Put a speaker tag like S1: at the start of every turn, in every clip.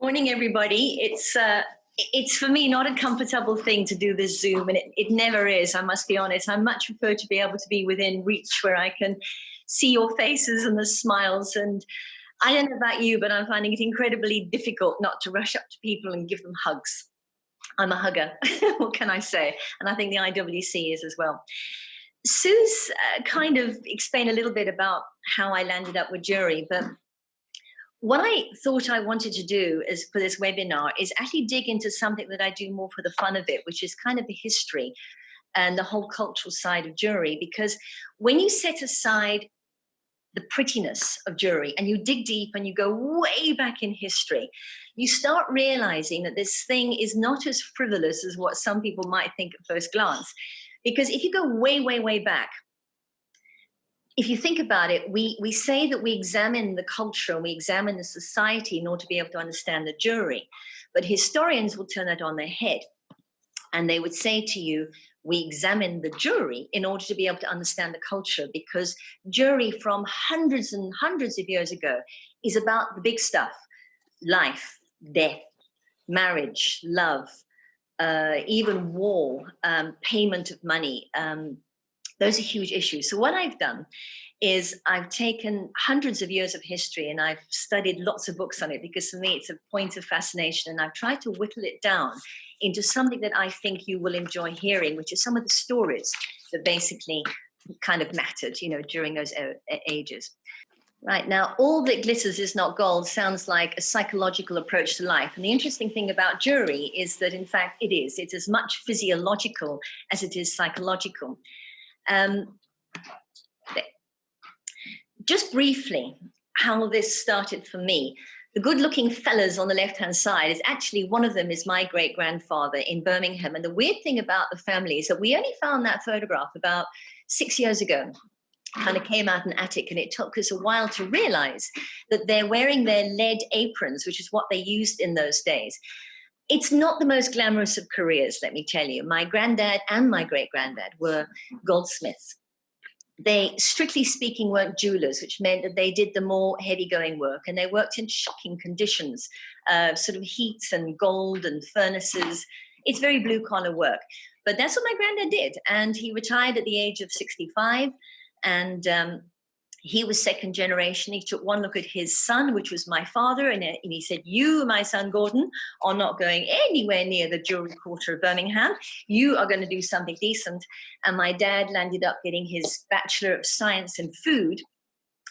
S1: Morning, everybody. It's for me not a comfortable thing to do this Zoom, and it never is. I must be honest. I much prefer to be able to be within reach where I can see your faces and the smiles. And I don't know about you, but I'm finding it incredibly difficult not to rush up to people and give them hugs. I'm a hugger. What can I say? And I think the IWC is as well. Sue's kind of explained a little bit about how I landed up with jewelry, but what I thought I wanted to do is for this webinar is actually dig into something that I do more for the fun of it, which is kind of the history and the whole cultural side of jewelry. Because when you set aside the prettiness of jewelry and you dig deep and you go way back in history, you start realizing that this thing is not as frivolous as what some people might think at first glance. Because if you go way, way, way back, if you think about it, we say that we examine the culture and we examine the society in order to be able to understand the jewelry. But historians will turn that on their head. And they would say to you, we examine the jewelry in order to be able to understand the culture, because jewelry from hundreds and hundreds of years ago is about the big stuff: life, death, marriage, love, even war, payment of money. Those are huge issues. So what I've done is I've taken hundreds of years of history and I've studied lots of books on it, because for me it's a point of fascination, and I've tried to whittle it down into something that I think you will enjoy hearing, which is some of the stories that basically kind of mattered, during those ages. Right, now, all that glitters is not gold sounds like a psychological approach to life. And the interesting thing about jewelry is that, in fact, it is. It's as much physiological as it is psychological. Just briefly, how this started for me. The good-looking fellas on the left-hand side is actually, one of them is my great-grandfather in Birmingham. And the weird thing about the family is that we only found that photograph about 6 years ago. Kind of came out an attic, and it took us a while to realize that they're wearing their lead aprons, which is what they used in those days. It's not the most glamorous of careers, let me tell you. My granddad and my great-granddad were goldsmiths. They, strictly speaking, weren't jewelers, which meant that they did the more heavy-going work, and they worked in shocking conditions, sort of heat and gold and furnaces. It's very blue-collar work. But that's what my granddad did, and he retired at the age of 65, and he was second generation. He took one look at his son, which was my father, and he said, "You, my son Gordon, are not going anywhere near the jewelry quarter of Birmingham. You are going to do something decent." And my dad landed up getting his Bachelor of Science in Food,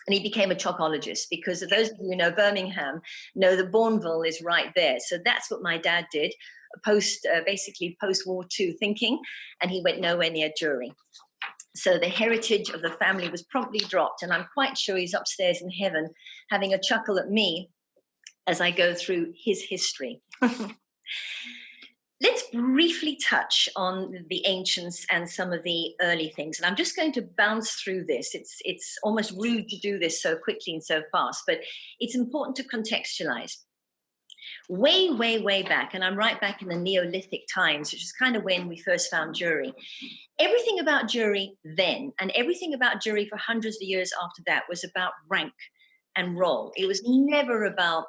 S1: and he became a chalkologist, because those of you who know Birmingham know that Bourneville is right there. So that's what my dad did, basically post-War II thinking, and he went nowhere near jewelry. So the heritage of the family was promptly dropped, and I'm quite sure he's upstairs in heaven having a chuckle at me as I go through his history. Let's briefly touch on the ancients and some of the early things. And I'm just going to bounce through this. It's almost rude to do this so quickly and so fast, but it's important to contextualize. Way, way, way back, and I'm right back in the Neolithic times, which is kind of when we first found jewelry. Everything about jewelry then, and everything about jewelry for hundreds of years after that, was about rank and role. It was never about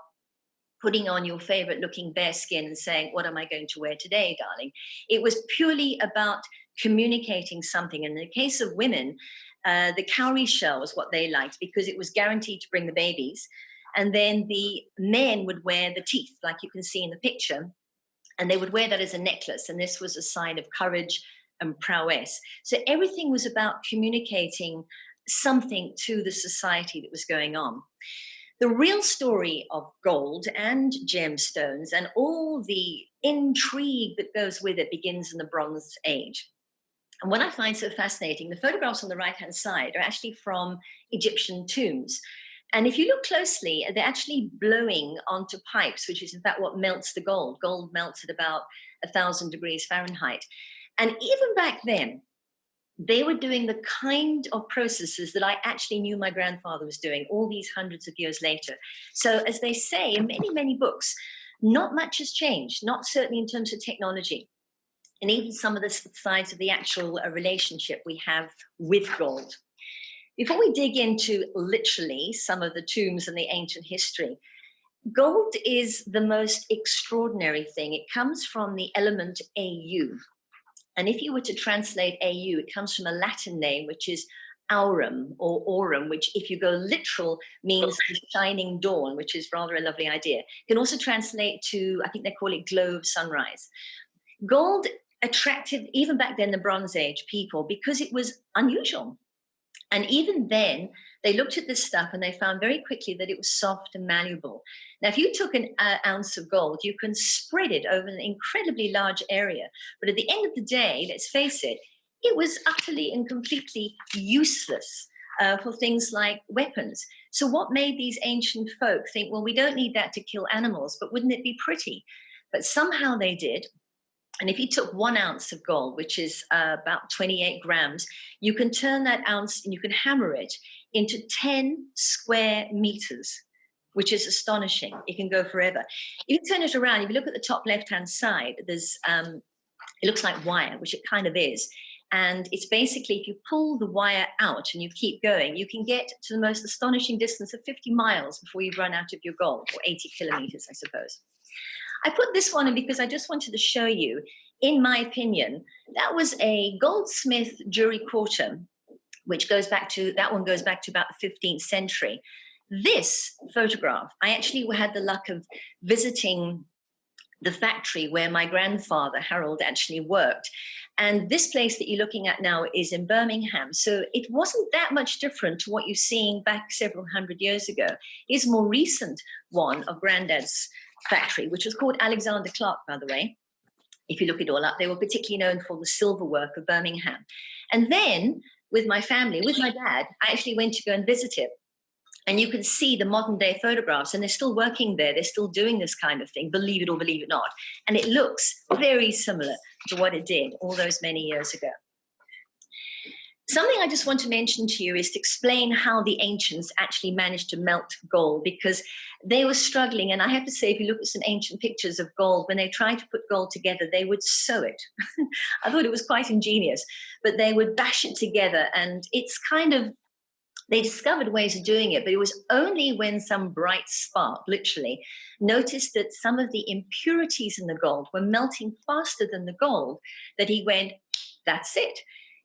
S1: putting on your favorite looking bear skin and saying, "What am I going to wear today, darling?" It was purely about communicating something. In the case of women, the cowrie shell was what they liked, because it was guaranteed to bring the babies. And then the men would wear the teeth, like you can see in the picture, and they would wear that as a necklace. And this was a sign of courage and prowess. So everything was about communicating something to the society that was going on. The real story of gold and gemstones and all the intrigue that goes with it begins in the Bronze Age. And what I find so fascinating, the photographs on the right-hand side are actually from Egyptian tombs. And if you look closely, they're actually blowing onto pipes, which is in fact what melts the gold. Gold melts at about 1,000 degrees Fahrenheit. And even back then, they were doing the kind of processes that I actually knew my grandfather was doing all these hundreds of years later. So as they say in many, many books, not much has changed, not certainly in terms of technology. And even some of the sides of the actual relationship we have with gold. Before we dig into literally some of the tombs and the ancient history, Gold is the most extraordinary thing. It comes from the element Au. And if you were to translate Au, it comes from a Latin name, which is aurum or aurum, which, if you go literal, means the shining dawn, which is rather a lovely idea. It can also translate to, I think they call it glow of sunrise. Gold attracted, even back then, the Bronze Age people, because it was unusual. And even then, they looked at this stuff and they found very quickly that it was soft and malleable. Now, if you took an ounce of gold, you can spread it over an incredibly large area. But at the end of the day, let's face it, it was utterly and completely useless for things like weapons. So what made these ancient folk think, well, we don't need that to kill animals, but wouldn't it be pretty? But somehow they did. And if you took 1 ounce of gold, which is about 28 grams, you can turn that ounce and you can hammer it into 10 square meters, which is astonishing. It can go forever. If you turn it around, if you look at the top left-hand side, there's it looks like wire, which it kind of is. And it's basically, if you pull the wire out and you keep going, you can get to the most astonishing distance of 50 miles before you run out of your gold, or 80 kilometers, I suppose. I put this one in because I just wanted to show you, in my opinion, that was a goldsmith jewelry quarter, which goes back to, that one goes back to about the 15th century. This photograph, I actually had the luck of visiting the factory where my grandfather, Harold, actually worked. And this place that you're looking at now is in Birmingham. So it wasn't that much different to what you're seeing back several hundred years ago. It's a more recent one of Granddad's factory, which was called Alexander Clark, by the way. If you look it all up, they were particularly known for the silver work of Birmingham. And then with my family, with my dad, I actually went to go and visit it. And you can see the modern day photographs, and they're still working there. They're still doing this kind of thing, believe it or believe it not. And it looks very similar to what it did all those many years ago. Something I just want to mention to you is to explain how the ancients actually managed to melt gold, because they were struggling. And I have to say, if you look at some ancient pictures of gold, when they tried to put gold together, they would sew it. I thought it was quite ingenious, but they would bash it together. And it's kind of, they discovered ways of doing it, but it was only when some bright spark, literally, noticed that some of the impurities in the gold were melting faster than the gold, that he went, that's it.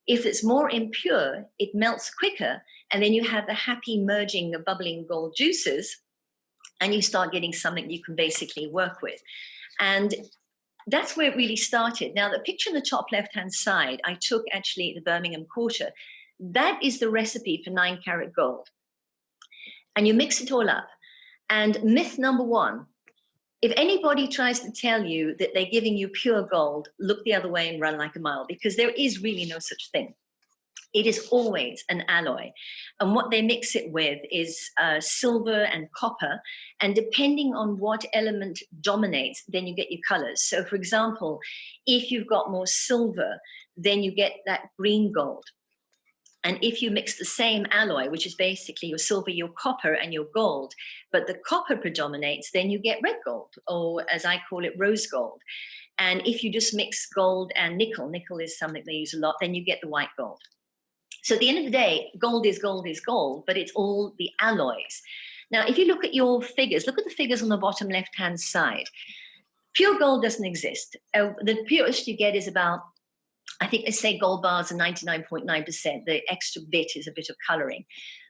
S1: If it's more impure, it melts quicker, and then you have the happy merging of bubbling gold juices, and you start getting something you can basically work with. And that's where it really started. Now, the picture on the top left-hand side, I took actually the Birmingham quarter. That is the recipe for 9-karat gold. And you mix it all up. And myth number 1, if anybody tries to tell you that they're giving you pure gold, look the other way and run like a mile, because there is really no such thing. It is always an alloy. And what they mix it with is silver and copper. And depending on what element dominates, then you get your colors. So for example, if you've got more silver, then you get that green gold. And if you mix the same alloy, which is basically your silver, your copper, and your gold, but the copper predominates, then you get red gold, or as I call it, rose gold. And if you just mix gold and nickel, nickel is something they use a lot, then you get the white gold. So at the end of the day, gold is gold, but it's all the alloys. Now, if you look at your figures, look at the figures on the bottom left-hand side. Pure gold doesn't exist. The purest you get is about, I think they say gold bars are 99.9%. The extra bit is a bit of coloring.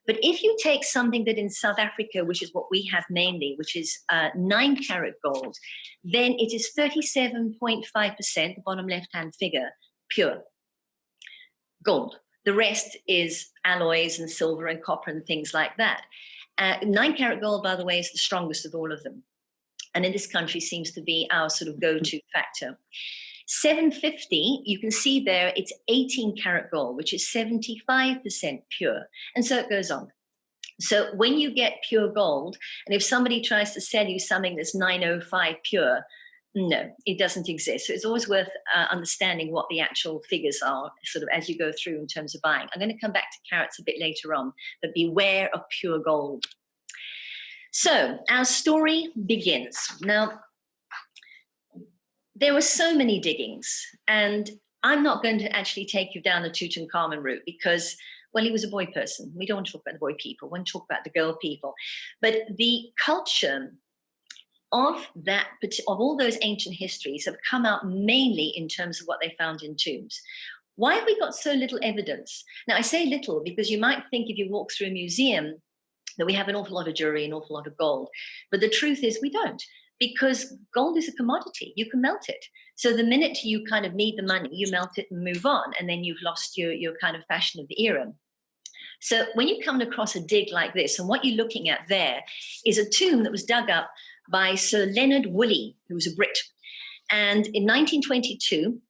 S1: But if you take something that in South Africa, which is what we have mainly, which is 9-karat gold, then it is 37.5%, the bottom left-hand figure, pure gold. The rest is alloys and silver and copper and things like that. 9-karat gold, by the way, is the strongest of all of them. And in this country seems to be our sort of go-to factor. 750, you can see there, it's 18-karat gold, which is 75% pure. And so it goes on. So when you get pure gold, and if somebody tries to sell you something that's 905 pure, no, it doesn't exist. So it's always worth understanding what the actual figures are, sort of as you go through in terms of buying. I'm going to come back to carats a bit later on, but beware of pure gold. So our story begins. Now, there were so many diggings, and I'm not going to actually take you down the Tutankhamun route because, well, he was a boy person. We don't want to talk about the boy people. We want to talk about the girl people. But the culture of all those ancient histories have come out mainly in terms of what they found in tombs. Why have we got so little evidence? Now, I say little because you might think if you walk through a museum that we have an awful lot of jewelry, an awful lot of gold. But the truth is we don't, because gold is a commodity. You can melt it. So the minute you kind of need the money, you melt it and move on, and then you've lost your kind of fashion of the era. So when you come across a dig like this, and what you're looking at there is a tomb that was dug up by Sir Leonard Woolley, who was a Brit. And in 1922,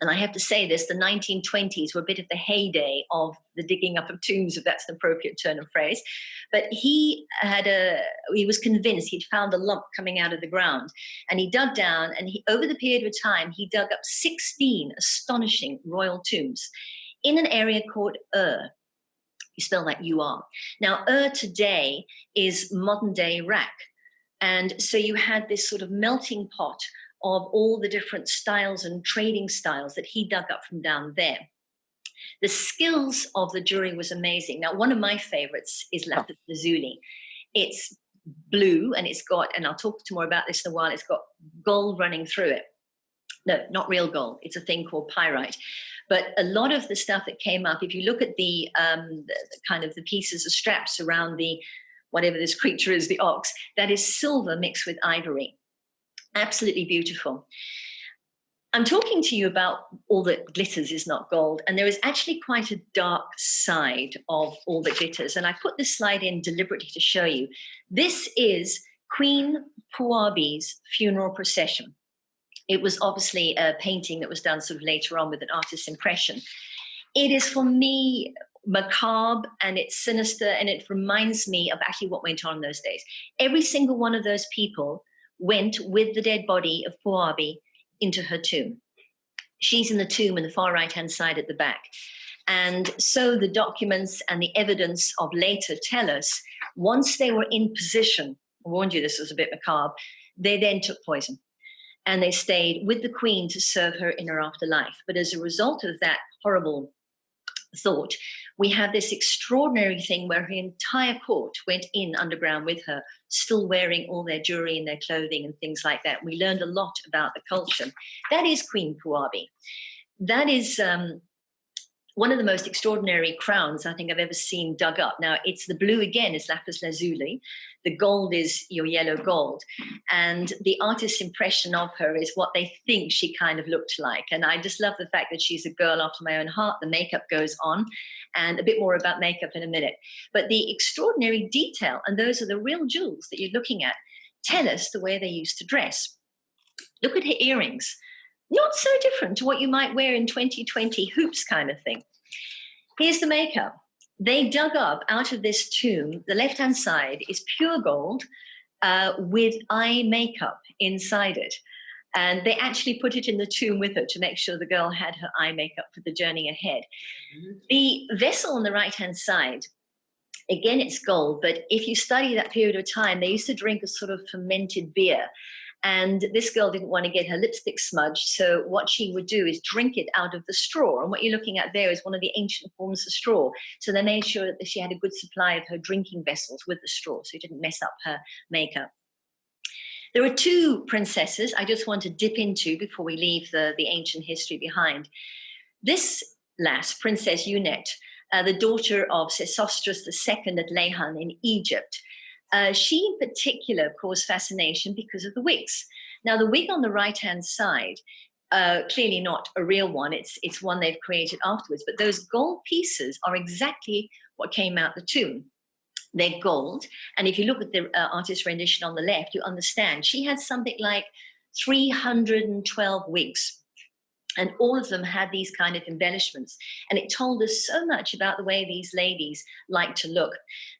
S1: and I have to say this, the 1920s were a bit of the heyday of the digging up of tombs, if that's an appropriate turn of phrase. But he was convinced he'd found a lump coming out of the ground. And he dug down, and over the period of time, he dug up 16 astonishing royal tombs in an area called Ur. You spell that U-R. Now, Ur today is modern-day Iraq. And so you had this sort of melting pot of all the different styles and trading styles that he dug up from down there. The skills of the jewelry was amazing. Now, one of my favorites is lapis lazuli. It's blue, and it's got, and I'll talk more about this in a while, it's got gold running through it. No, not real gold. It's a thing called pyrite. But a lot of the stuff that came up, if you look at the kind of the pieces of straps around the, whatever this creature is, the ox, that is silver mixed with ivory. Absolutely beautiful. I'm talking to you about all that glitters is not gold, and there is actually quite a dark side of all that glitters. And I put this slide in deliberately to show you. This is Queen Puabi's funeral procession. It was obviously a painting that was done sort of later on with an artist's impression. It is, for me, macabre, and it's sinister, and it reminds me of actually what went on in those days. Every single one of those people went with the dead body of Puabi into her tomb. She's in the tomb in the far right-hand side at the back. And so the documents and the evidence of later tell us, once they were in position, I warned you this was a bit macabre, they then took poison. And they stayed with the queen to serve her in her afterlife. But as a result of that horrible thought, we have this extraordinary thing where her entire court went in underground with her, still wearing all their jewelry and their clothing and things like that. We learned a lot about the culture. That is Queen Puabi. That is one of the most extraordinary crowns I think I've ever seen dug up. Now, it's the blue again, is lapis lazuli. The gold is your yellow gold. And the artist's impression of her is what they think she kind of looked like. And I just love the fact that she's a girl after my own heart. The makeup goes on, and a bit more about makeup in a minute. But the extraordinary detail, and those are the real jewels that you're looking at, tell us the way they used to dress. Look at her earrings. Not so different to what you might wear in 2020 hoops kind of thing. Here's the makeup. They dug up out of this tomb, the left-hand side is pure gold with eye makeup inside it. And they actually put it in the tomb with her to make sure the girl had her eye makeup for the journey ahead. Mm-hmm. The vessel on the right-hand side, again, it's gold, but if you study that period of time, they used to drink a sort of fermented beer. And this girl didn't want to get her lipstick smudged, so what she would do is drink it out of the straw. And what you're looking at there is one of the ancient forms of straw. So they made sure that she had a good supply of her drinking vessels with the straw, so it didn't mess up her makeup. There are two princesses I just want to dip into before we leave the ancient history behind. This lass, Princess Unet, the daughter of Sesostris II at Lehan in Egypt, she in particular caused fascination because of the wigs. Now, the wig on the right-hand side, clearly not a real one, it's one they've created afterwards, but those gold pieces are exactly what came out the tomb. They're gold, and if you look at the artist's rendition on the left, you understand she had something like 312 wigs. And all of them had these kind of embellishments. And it told us so much about the way these ladies like to look.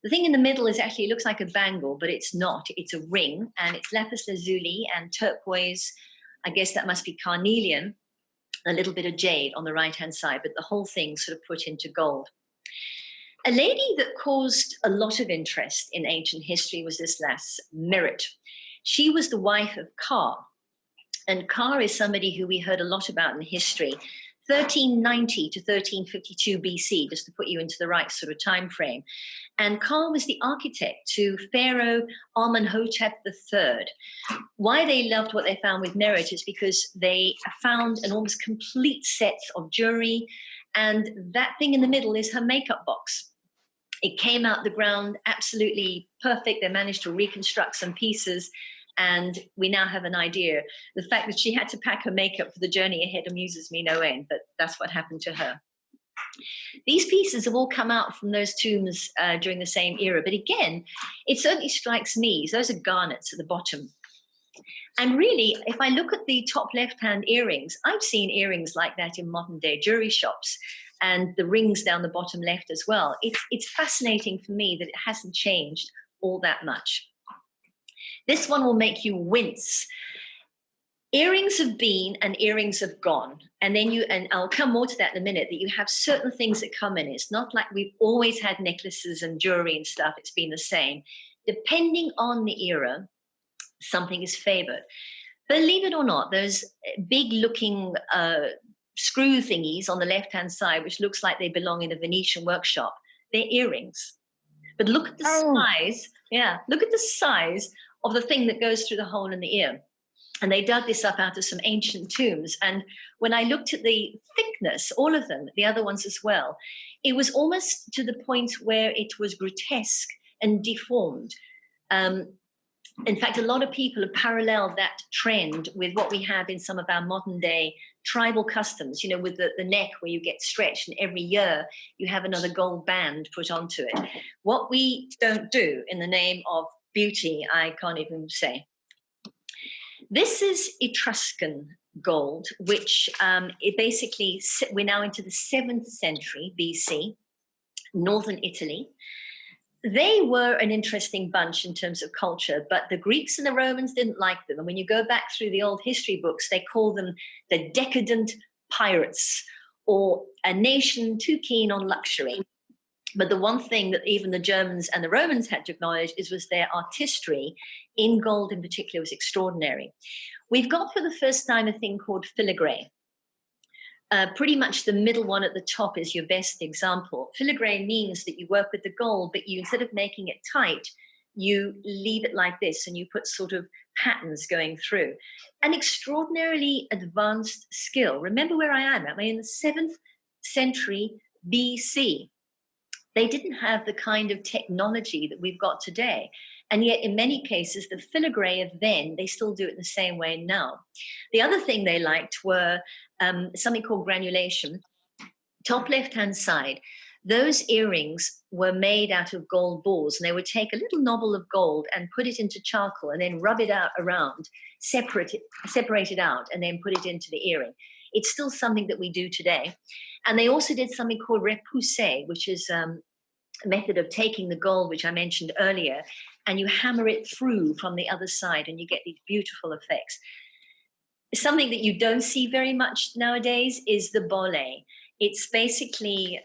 S1: The thing in the middle is actually, it looks like a bangle, but it's not. It's a ring, and it's lapis lazuli and turquoise. I guess that must be carnelian, a little bit of jade on the right-hand side, but the whole thing sort of put into gold. A lady that caused a lot of interest in ancient history was this lass, Merit. She was the wife of Ka. And Ka is somebody who we heard a lot about in history, 1390 to 1352 BC, just to put you into the right sort of time frame. And Carl was the architect to Pharaoh Amenhotep III. Why they loved what they found with Merit is because they found an almost complete set of jewelry, and that thing in the middle is her makeup box. It came out the ground absolutely perfect. They managed to reconstruct some pieces, and we now have an idea. The fact that she had to pack her makeup for the journey ahead amuses me no end, but that's what happened to her. These pieces have all come out from those tombs during the same era. But again, it certainly strikes me, those are garnets at the bottom. And really, if I look at the top left-hand earrings, I've seen earrings like that in modern-day jewelry shops, and the rings down the bottom left as well. It's fascinating for me that it hasn't changed all that much. This one will make you wince. Earrings have been and earrings have gone. And then and I'll come more to that in a minute, that you have certain things that come in. It's not like we've always had necklaces and jewelry and stuff. It's been the same. Depending on the era, something is favored. Believe it or not, those big looking screw thingies on the left-hand side, which looks like they belong in a Venetian workshop, they're earrings. But look at the size. Yeah, look at the size of the thing that goes through the hole in the ear. And they dug this up out of some ancient tombs. And when I looked at the thickness, all of them, the other ones as well, it was almost to the point where it was grotesque and deformed. In fact, a lot of people have paralleled that trend with what we have in some of our modern day tribal customs, you know, with the neck where you get stretched and every year you have another gold band put onto it. What we don't do in the name of beauty, I can't even say. This is Etruscan gold, which it basically, we're now into the 7th century BC, northern Italy. They were an interesting bunch in terms of culture, but the Greeks and the Romans didn't like them. And when you go back through the old history books, they call them the decadent pirates, or a nation too keen on luxury. But the one thing that even the Germans and the Romans had to acknowledge was their artistry in gold in particular was extraordinary. We've got for the first time a thing called filigree. Pretty much the middle one at the top is your best example. Filigree means that you work with the gold, but you, instead of making it tight, you leave it like this and you put sort of patterns going through. An extraordinarily advanced skill. Remember where I am. I'm in the 7th century BC. They didn't have the kind of technology that we've got today. And yet, in many cases, the filigree of then, they still do it the same way now. The other thing they liked were something called granulation. Top left-hand side, those earrings were made out of gold balls, and they would take a little knobble of gold and put it into charcoal and then rub it out around, separate it out, and then put it into the earring. It's still something that we do today. And they also did something called repoussé, which is a method of taking the gold, which I mentioned earlier, and you hammer it through from the other side, and you get these beautiful effects. Something that you don't see very much nowadays is the bollet. It's basically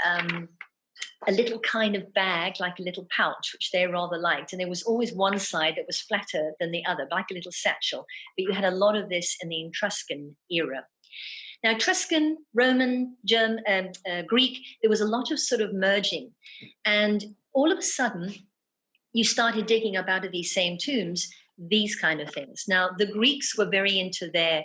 S1: a little kind of bag, like a little pouch, which they rather liked. And there was always one side that was flatter than the other, like a little satchel. But you had a lot of this in the Etruscan era. Now, Etruscan, Roman, German, Greek, there was a lot of sort of merging. And all of a sudden, you started digging up out of these same tombs, these kind of things. Now, the Greeks were very into their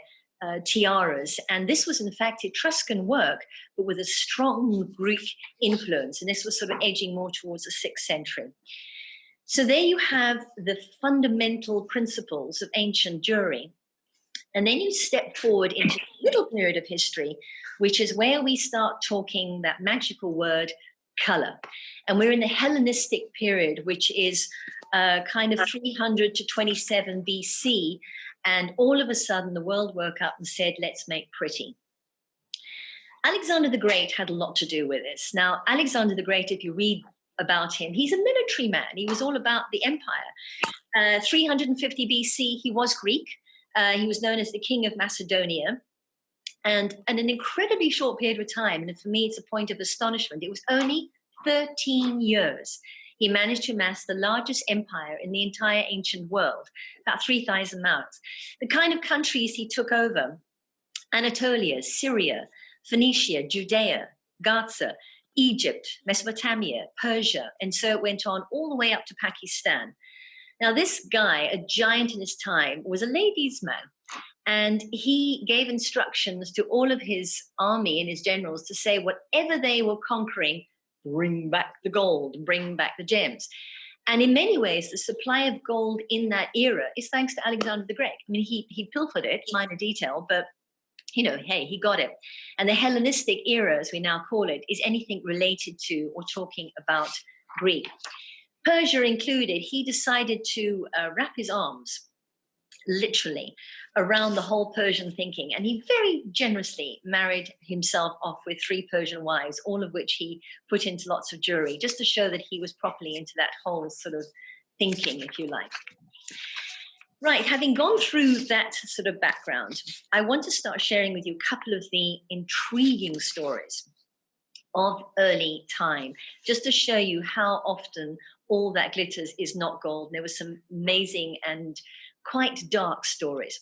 S1: tiaras, and this was in fact Etruscan work, but with a strong Greek influence, and this was sort of edging more towards the 6th century. So there you have the fundamental principles of ancient jewelry. And then you step forward into a little period of history, which is where we start talking that magical word, color. And we're in the Hellenistic period, which is kind of 300 to 27 BC. And all of a sudden, the world woke up and said, let's make pretty. Alexander the Great had a lot to do with this. Now, Alexander the Great, if you read about him, he's a military man. He was all about the empire. 350 BC, he was Greek. He was known as the King of Macedonia. And in an incredibly short period of time, and for me, it's a point of astonishment, it was only 13 years, he managed to amass the largest empire in the entire ancient world, about 3,000 miles. The kind of countries he took over, Anatolia, Syria, Phoenicia, Judea, Gaza, Egypt, Mesopotamia, Persia, and so it went on all the way up to Pakistan. Now, this guy, a giant in his time, was a ladies' man. And he gave instructions to all of his army and his generals to say, whatever they were conquering, bring back the gold, bring back the gems. And in many ways, the supply of gold in that era is thanks to Alexander the Great. I mean, he pilfered it, minor detail, but hey, he got it. And the Hellenistic era, as we now call it, is anything related to or talking about Greek. Persia included, he decided to wrap his arms, literally, around the whole Persian thinking. And he very generously married himself off with 3 Persian wives, all of which he put into lots of jewelry, just to show that he was properly into that whole sort of thinking, if you like. Right, having gone through that sort of background, I want to start sharing with you a couple of the intriguing stories of early time, just to show you how often all that glitters is not gold. There were some amazing and quite dark stories.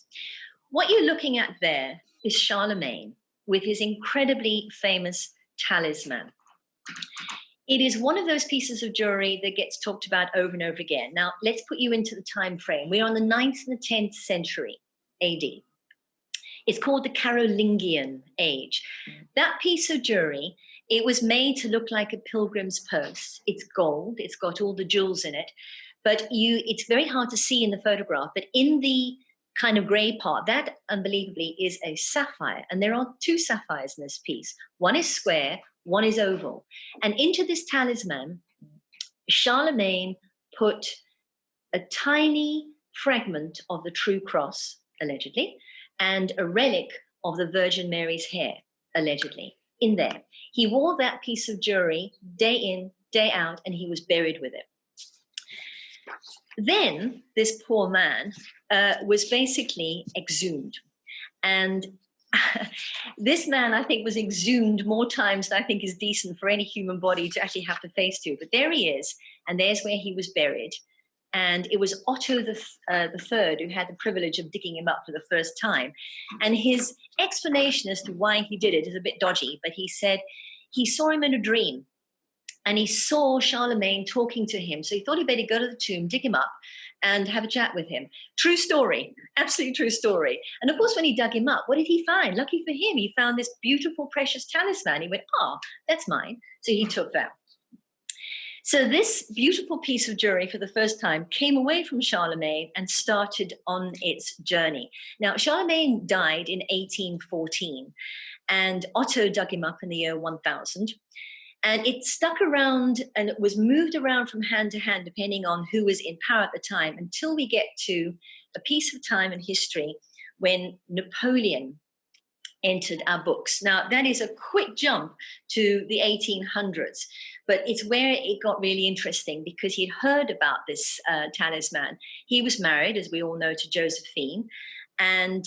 S1: What you're looking at there is Charlemagne with his incredibly famous talisman. It is one of those pieces of jewelry that gets talked about over and over again. Now, let's put you into the time frame. We're on the 9th and the 10th century AD. It's called the Carolingian age. That piece of jewelry, it was made to look like a pilgrim's purse. It's gold. It's got all the jewels in it. But it's very hard to see in the photograph. But in the kind of gray part, that unbelievably is a sapphire. And there are 2 sapphires in this piece. One is square, one is oval. And into this talisman, Charlemagne put a tiny fragment of the true cross, allegedly, and a relic of the Virgin Mary's hair, allegedly, in there. He wore that piece of jewelry day in, day out, and he was buried with it. Then this poor man was basically exhumed. And this man, I think, was exhumed more times than I think is decent for any human body to actually have to face to. But there he is, and there's where he was buried. And it was Otto the Third who had the privilege of digging him up for the first time. And his explanation as to why he did it is a bit dodgy, but he said he saw him in a dream. And he saw Charlemagne talking to him. So he thought he'd better go to the tomb, dig him up, and have a chat with him. True story, absolutely true story. And of course, when he dug him up, what did he find? Lucky for him, he found this beautiful, precious talisman. He went, that's mine. So he took that. So this beautiful piece of jewelry for the first time came away from Charlemagne and started on its journey. Now, Charlemagne died in 1814, and Otto dug him up in the year 1000. And it stuck around and it was moved around from hand to hand, depending on who was in power at the time, until we get to a piece of time in history when Napoleon entered our books. Now, that is a quick jump to the 1800s, but it's where it got really interesting because he'd heard about this talisman. He was married, as we all know, to Josephine. And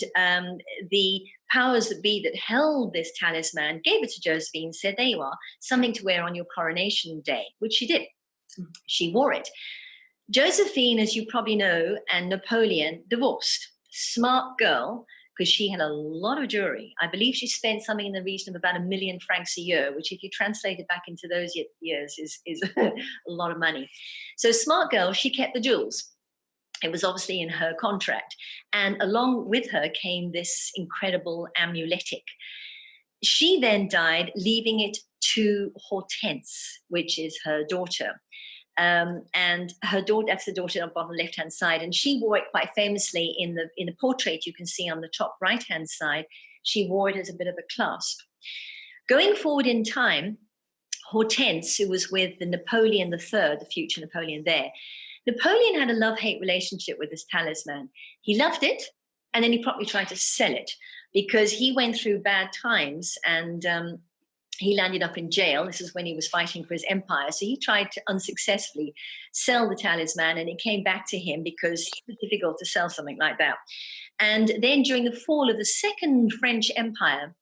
S1: the powers that be that held this talisman gave it to Josephine, said, there you are, something to wear on your coronation day, which she did. She wore it. Josephine, as you probably know, and Napoleon divorced. Smart girl, because she had a lot of jewelry. I believe she spent something in the region of about 1 million francs a year, which if you translate it back into those years is a lot of money. So smart girl, she kept the jewels. It was obviously in her contract. And along with her came this incredible amuletic. She then died, leaving it to Hortense, which is her daughter. And her daughter, that's the daughter on the bottom left-hand side. And she wore it quite famously in the portrait you can see on the top right-hand side. She wore it as a bit of a clasp. Going forward in time, Hortense, who was with the Napoleon III, the future Napoleon there, Napoleon had a love-hate relationship with this talisman. He loved it, and then he probably tried to sell it because he went through bad times and he landed up in jail. This is when he was fighting for his empire. So he tried to unsuccessfully sell the talisman, and it came back to him because it was difficult to sell something like that. And then during the fall of the Second French Empire,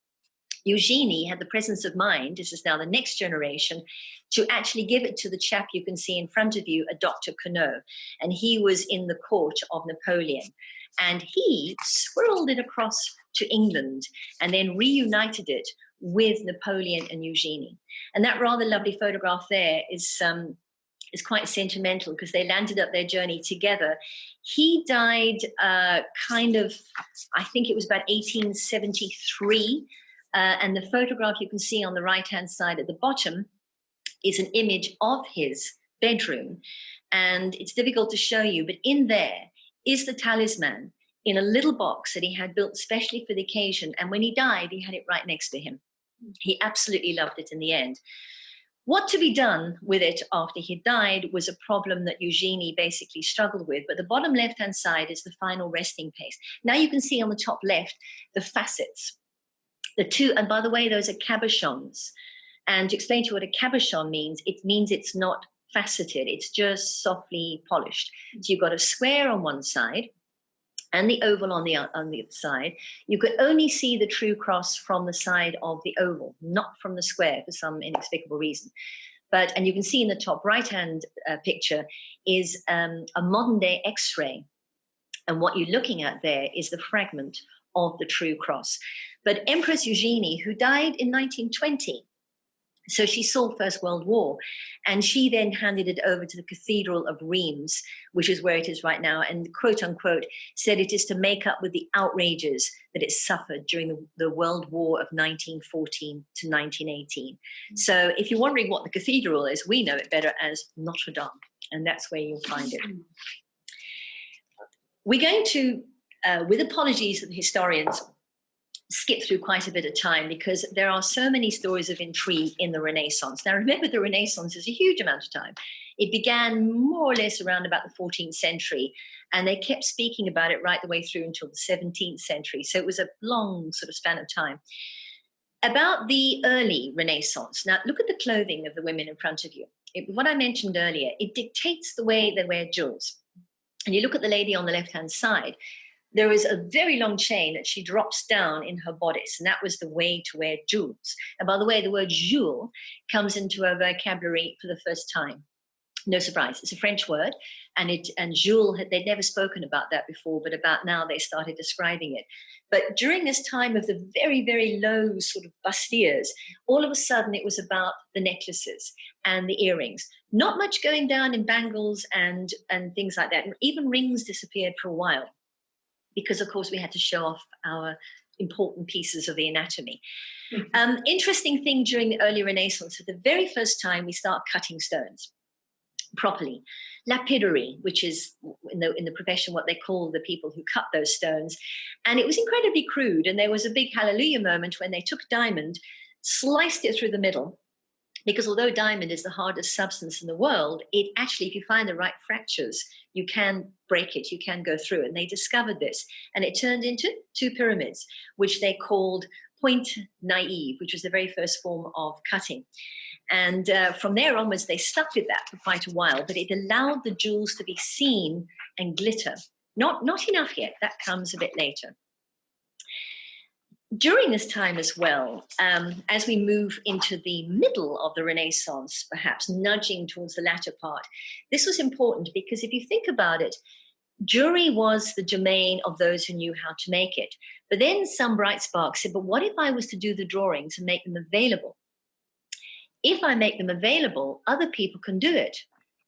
S1: Eugenie had the presence of mind, this is now the next generation, to actually give it to the chap you can see in front of you, a Dr. Queneau. And he was in the court of Napoleon. And he swirled it across to England and then reunited it with Napoleon and Eugenie. And that rather lovely photograph there is quite sentimental because they landed up their journey together. He died kind of, I think it was about 1873. And the photograph you can see on the right-hand side at the bottom is an image of his bedroom. And it's difficult to show you, but in there is the talisman in a little box that he had built specially for the occasion. And when he died, he had it right next to him. He absolutely loved it in the end. What to be done with it after he died was a problem that Eugenie basically struggled with. But the bottom left-hand side is the final resting place. Now you can see on the top left the facets. The two, and by the way, those are cabochons. And to explain to you what a cabochon means it's not faceted. It's just softly polished. So you've got a square on one side and the oval on the other side. You could only see the true cross from the side of the oval, not from the square for some inexplicable reason. And you can see in the top right-hand picture is a modern-day X-ray. And what you're looking at there is the fragment of the true cross. But Empress Eugenie, who died in 1920, so she saw First World War, and she then handed it over to the Cathedral of Reims, which is where it is right now, and quote unquote said it is to make up with the outrages that it suffered during the World War of 1914 to 1918. So if you're wondering what the cathedral is, we know it better as Notre Dame, and that's where you'll find it. We're going to, with apologies to the historians, skip through quite a bit of time because there are so many stories of intrigue in the Renaissance. Now, remember, the Renaissance is a huge amount of time. It began more or less around about the 14th century, and they kept speaking about it right the way through until the 17th century. So it was a long sort of span of time. About the early Renaissance, now look at the clothing of the women in front of you. What I mentioned earlier, it dictates the way they wear jewels. And you look at the lady on the left-hand side, there is a very long chain that she drops down in her bodice, and that was the way to wear jewels. And by the way, the word jewel comes into our vocabulary for the first time. No surprise, it's a French word, and jewel, they'd never spoken about that before, but about now they started describing it. But during this time of the very, very low sort of bustiers, all of a sudden it was about the necklaces and the earrings. Not much going down in bangles and things like that. And even rings disappeared for a while, because, of course, we had to show off our important pieces of the anatomy. Interesting thing during the early Renaissance, for the very first time, we start cutting stones properly. Lapidary, which is in the profession what they call the people who cut those stones. And it was incredibly crude. And there was a big hallelujah moment when they took diamond, sliced it through the middle, because although diamond is the hardest substance in the world, it actually, if you find the right fractures, you can break it, you can go through. And they discovered this. And it turned into two pyramids, which they called point naive, which was the very first form of cutting. And from there onwards, they stuck with that for quite a while, but it allowed the jewels to be seen and glitter. Not enough yet, that comes a bit later. During this time as well, as we move into the middle of the Renaissance, perhaps nudging towards the latter part, this was important because if you think about it, jewelry was the domain of those who knew how to make it. But then some bright spark said, but what if I was to do the drawings and make them available? If I make them available, other people can do it.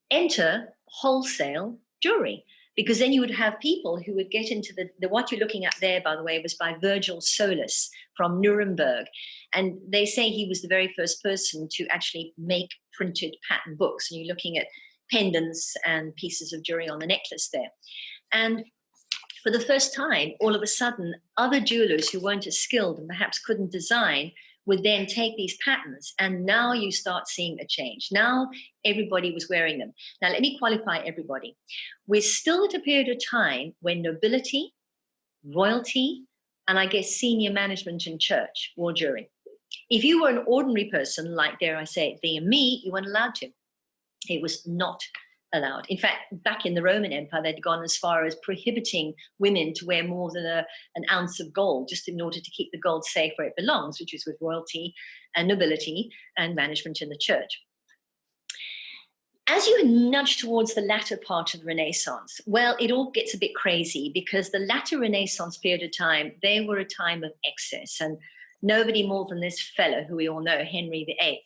S1: Enter wholesale jewelry. Because then you would have people who would get into the what you're looking at there, by the way, was by Virgil Solus from Nuremberg. And they say he was the very first person to actually make printed pattern books. And you're looking at pendants and pieces of jewelry on the necklace there. And for the first time, all of a sudden, other jewelers who weren't as skilled and perhaps couldn't design would then take these patterns, and now you start seeing a change. Now everybody was wearing them. Now let me qualify everybody. We're still at a period of time when nobility, royalty, and I guess senior management in church wore jewelry. If you were an ordinary person, like dare I say, thee and me, you weren't allowed to. It was not allowed. In fact, back in the Roman Empire, they'd gone as far as prohibiting women to wear more than an ounce of gold, just in order to keep the gold safe where it belongs, which is with royalty and nobility and management in the church. As you nudge towards the latter part of the Renaissance, well, it all gets a bit crazy because the latter Renaissance period of time, they were a time of excess. And nobody more than this fellow who we all know, Henry VIII.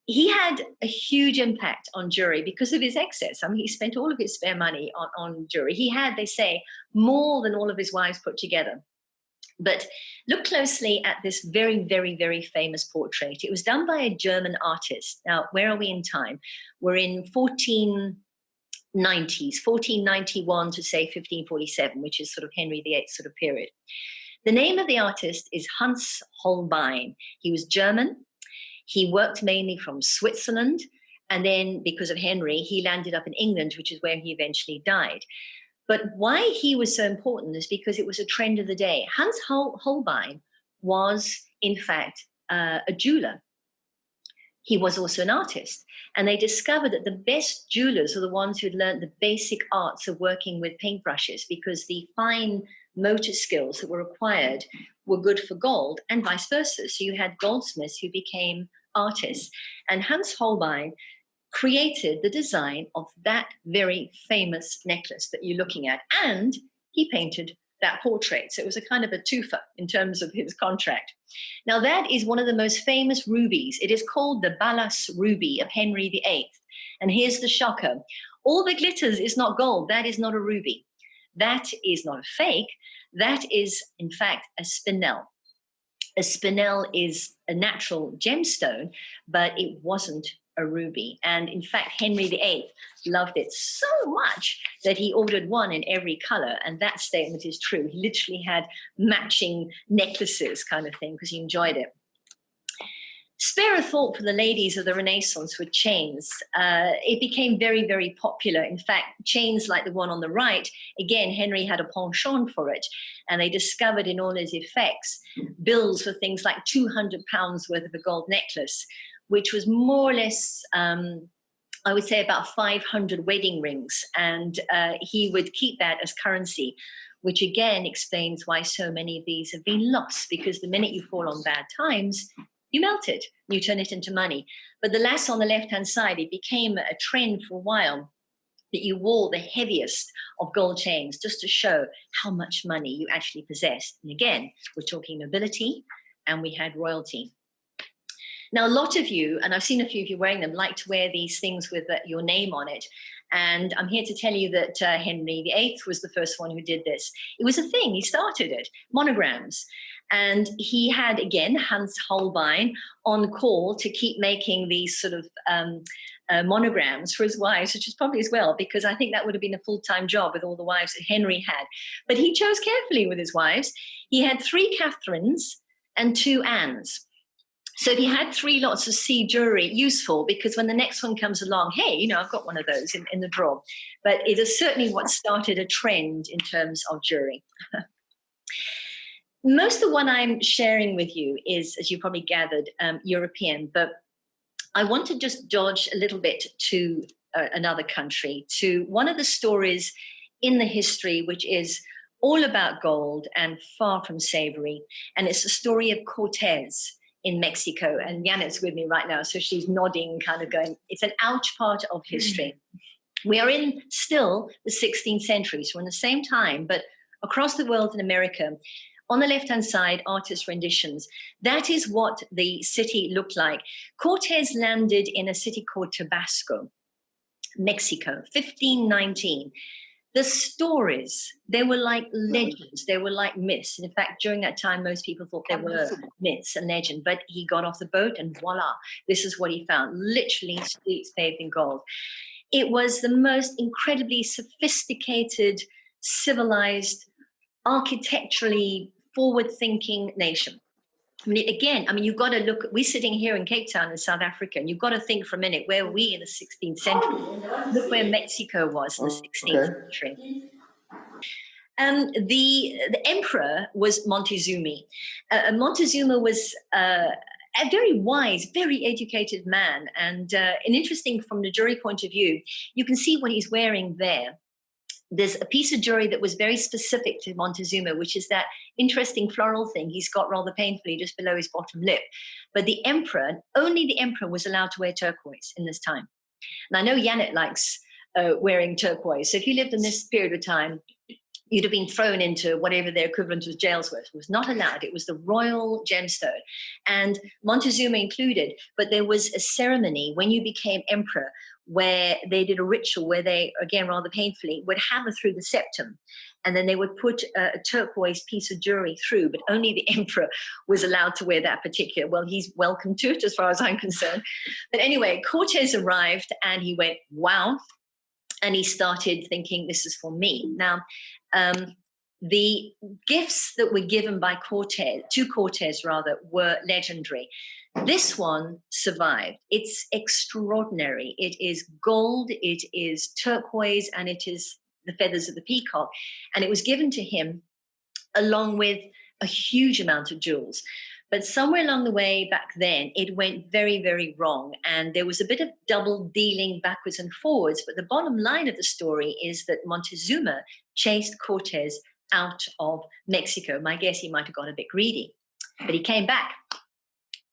S1: He had a huge impact on jewelry because of his excess. I mean, he spent all of his spare money on jewelry. He had, they say, more than all of his wives put together. But look closely at this very, very, very famous portrait. It was done by a German artist. Now, where are we in time? We're in 1490s, 1491 to say 1547, which is sort of Henry VIII sort of period. The name of the artist is Hans Holbein. He was German. He worked mainly from Switzerland. And then because of Henry, he landed up in England, which is where he eventually died. But why he was so important is because it was a trend of the day. Hans Holbein was, in fact, a jeweler. He was also an artist. And they discovered that the best jewelers are the ones who had learned the basic arts of working with paintbrushes, because the fine motor skills that were required were good for gold and vice versa. So you had goldsmiths who became artists. And Hans Holbein created the design of that very famous necklace that you're looking at. And he painted that portrait. So it was a kind of a twofer in terms of his contract. Now that is one of the most famous rubies. It is called the Balas ruby of Henry VIII. And here's the shocker. All that glitters is not gold. That is not a ruby. That is not a fake. That is, in fact, a spinel. A spinel is a natural gemstone, but it wasn't a ruby. And in fact, Henry VIII loved it so much that he ordered one in every color. And that statement is true. He literally had matching necklaces kind of thing because he enjoyed it. Spare a thought for the ladies of the Renaissance with chains. It became very, very popular. In fact, chains like the one on the right, again, Henry had a penchant for it. And they discovered in all his effects bills for things like 200 pounds worth of a gold necklace, which was more or less, I would say, about 500 wedding rings. And he would keep that as currency, which again explains why so many of these have been lost, because the minute you fall on bad times, you melt it, you turn it into money. But the lass on the left-hand side, it became a trend for a while that you wore the heaviest of gold chains just to show how much money you actually possessed. And again, we're talking nobility, and we had royalty. Now, a lot of you, and I've seen a few of you wearing them, like to wear these things with your name on it. And I'm here to tell you that Henry VIII was the first one who did this. It was a thing. He started it, monograms. And he had, again, Hans Holbein on call to keep making these sort of monograms for his wives, which is probably as well, because I think that would have been a full-time job with all the wives that Henry had. But he chose carefully with his wives. He had 3 Catherines and 2 Annes. So he had 3 lots of sea jewelry, useful, because when the next one comes along, hey, you know, I've got one of those in the drawer. But it is certainly what started a trend in terms of jewelry. Most of what I'm sharing with you is, as you probably gathered, European, but I want to just dodge a little bit to another country, to one of the stories in the history which is all about gold and far from savory, and it's the story of Coetzee in Mexico. And Janet's with me right now, so she's nodding, kind of going, it's an ouch part of history. We are in still the 16th century, so we're in the same time, but across the world in America, on the left-hand side, artist renditions. That is what the city looked like. Cortez landed in a city called Tabasco, Mexico, 1519. The stories, they were like legends. They were like myths. In fact, during that time, most people thought they were myths and legend. But he got off the boat and voila, this is what he found. Literally streets paved in gold. It was the most incredibly sophisticated, civilized, architecturally forward-thinking nation. I mean, again, you've got to look, we're sitting here in Cape Town in South Africa, and you've got to think for a minute, where were we in the 16th century? Look where Mexico was in the 16th century. The emperor was Montezuma. Montezuma was a very wise, very educated man, and interesting from the jewelry point of view, you can see what he's wearing there. There's a piece of jewelry that was very specific to Montezuma, which is that interesting floral thing he's got rather painfully just below his bottom lip. But the emperor, only the emperor was allowed to wear turquoise in this time. And I know Janet likes wearing turquoise. So if you lived in this period of time, you'd have been thrown into whatever their equivalent of jails was. It was not allowed. It was the royal gemstone, and Montezuma included. But there was a ceremony when you became emperor where they did a ritual where they, again, rather painfully, would hammer through the septum. And then they would put a turquoise piece of jewelry through, but only the emperor was allowed to wear that particular. Well, he's welcome to it as far as I'm concerned. But anyway, Cortez arrived and he went, wow. And he started thinking, this is for me. Now, the gifts that were given by Cortez, to Cortez rather, were legendary. This one survived. It's extraordinary. It is gold, it is turquoise, and it is the feathers of the peacock. And it was given to him along with a huge amount of jewels. But somewhere along the way back then, it went very, very wrong. And there was a bit of double dealing backwards and forwards. But the bottom line of the story is that Montezuma chased Cortez out of Mexico. My guess, he might have gone a bit greedy. But he came back.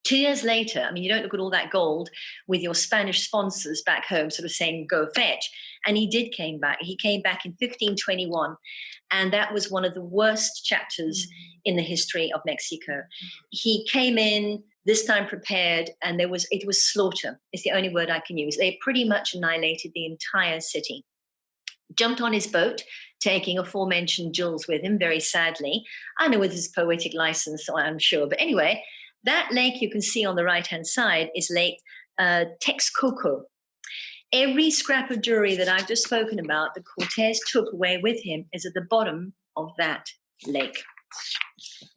S1: 2 years later, I mean, you don't look at all that gold with your Spanish sponsors back home sort of saying, go fetch. And he did came back. He came back in 1521. And that was one of the worst chapters in the history of Mexico. He came in, this time prepared, and it was slaughter. It's the only word I can use. They pretty much annihilated the entire city. Jumped on his boat, taking aforementioned jewels with him, very sadly. I know with his poetic license, so I'm sure. But anyway, that lake you can see on the right-hand side is Lake Texcoco. Every scrap of jewelry that I've just spoken about that Cortez took away with him is at the bottom of that lake.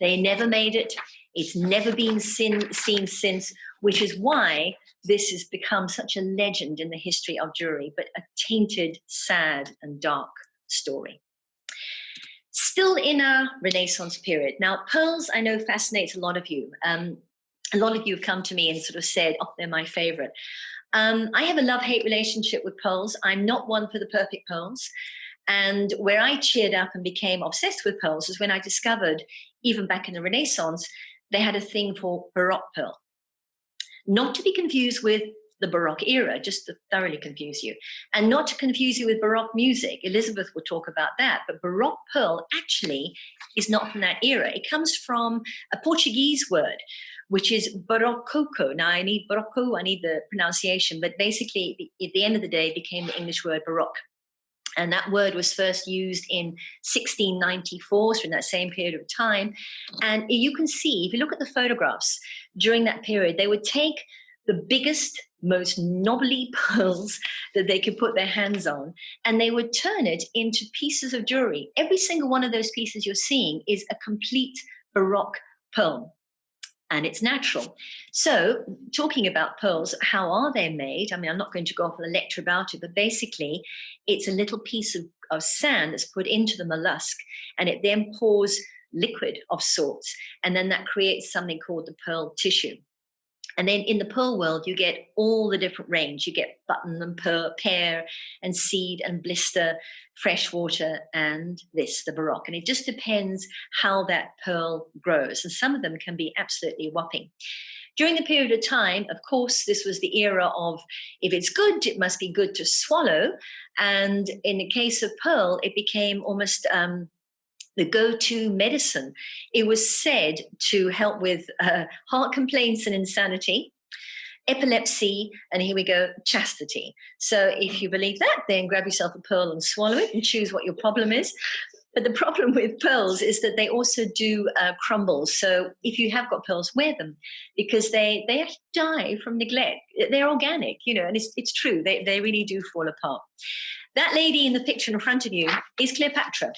S1: They never made it. It's never been seen since, which is why this has become such a legend in the history of jewelry, but a tainted, sad, and dark story. Still in our Renaissance period. Now, pearls, I know, fascinates a lot of you. A lot of you have come to me and sort of said, oh, they're my favorite. I have a love-hate relationship with pearls. I'm not one for the perfect pearls. And where I cheered up and became obsessed with pearls is when I discovered, even back in the Renaissance, they had a thing for Baroque pearl. Not to be confused with the Baroque era, just to thoroughly confuse you. And not to confuse you with Baroque music. Elizabeth will talk about that. But Baroque pearl actually is not from that era. It comes from a Portuguese word, which is barrococo. Now, I need barroco, I need the pronunciation, but basically, at the end of the day, it became the English word baroque. And that word was first used in 1694, so in that same period of time. And you can see, if you look at the photographs during that period, they would take the biggest, most knobbly pearls that they could put their hands on, and they would turn it into pieces of jewelry. Every single one of those pieces you're seeing is a complete Baroque pearl. And it's natural. So talking about pearls, how are they made? I mean, I'm not going to go off on a lecture about it, but basically it's a little piece of sand that's put into the mollusk, and it then pours liquid of sorts. And then that creates something called the pearl tissue. And then in the pearl world, you get all the different range. You get button and pear and seed and blister, freshwater, and this, the Baroque. And it just depends how that pearl grows. And some of them can be absolutely whopping. During the period of time, of course, this was the era of, if it's good, it must be good to swallow. And in the case of pearl, it became almost the go-to medicine. It was said to help with heart complaints and insanity, epilepsy, and here we go, chastity. So if you believe that, then grab yourself a pearl and swallow it and choose what your problem is. But the problem with pearls is that they also do crumble. So if you have got pearls, wear them, because they actually die from neglect. They're organic, you know, and it's true. They really do fall apart. That lady in the picture in front of you is Cleopatra.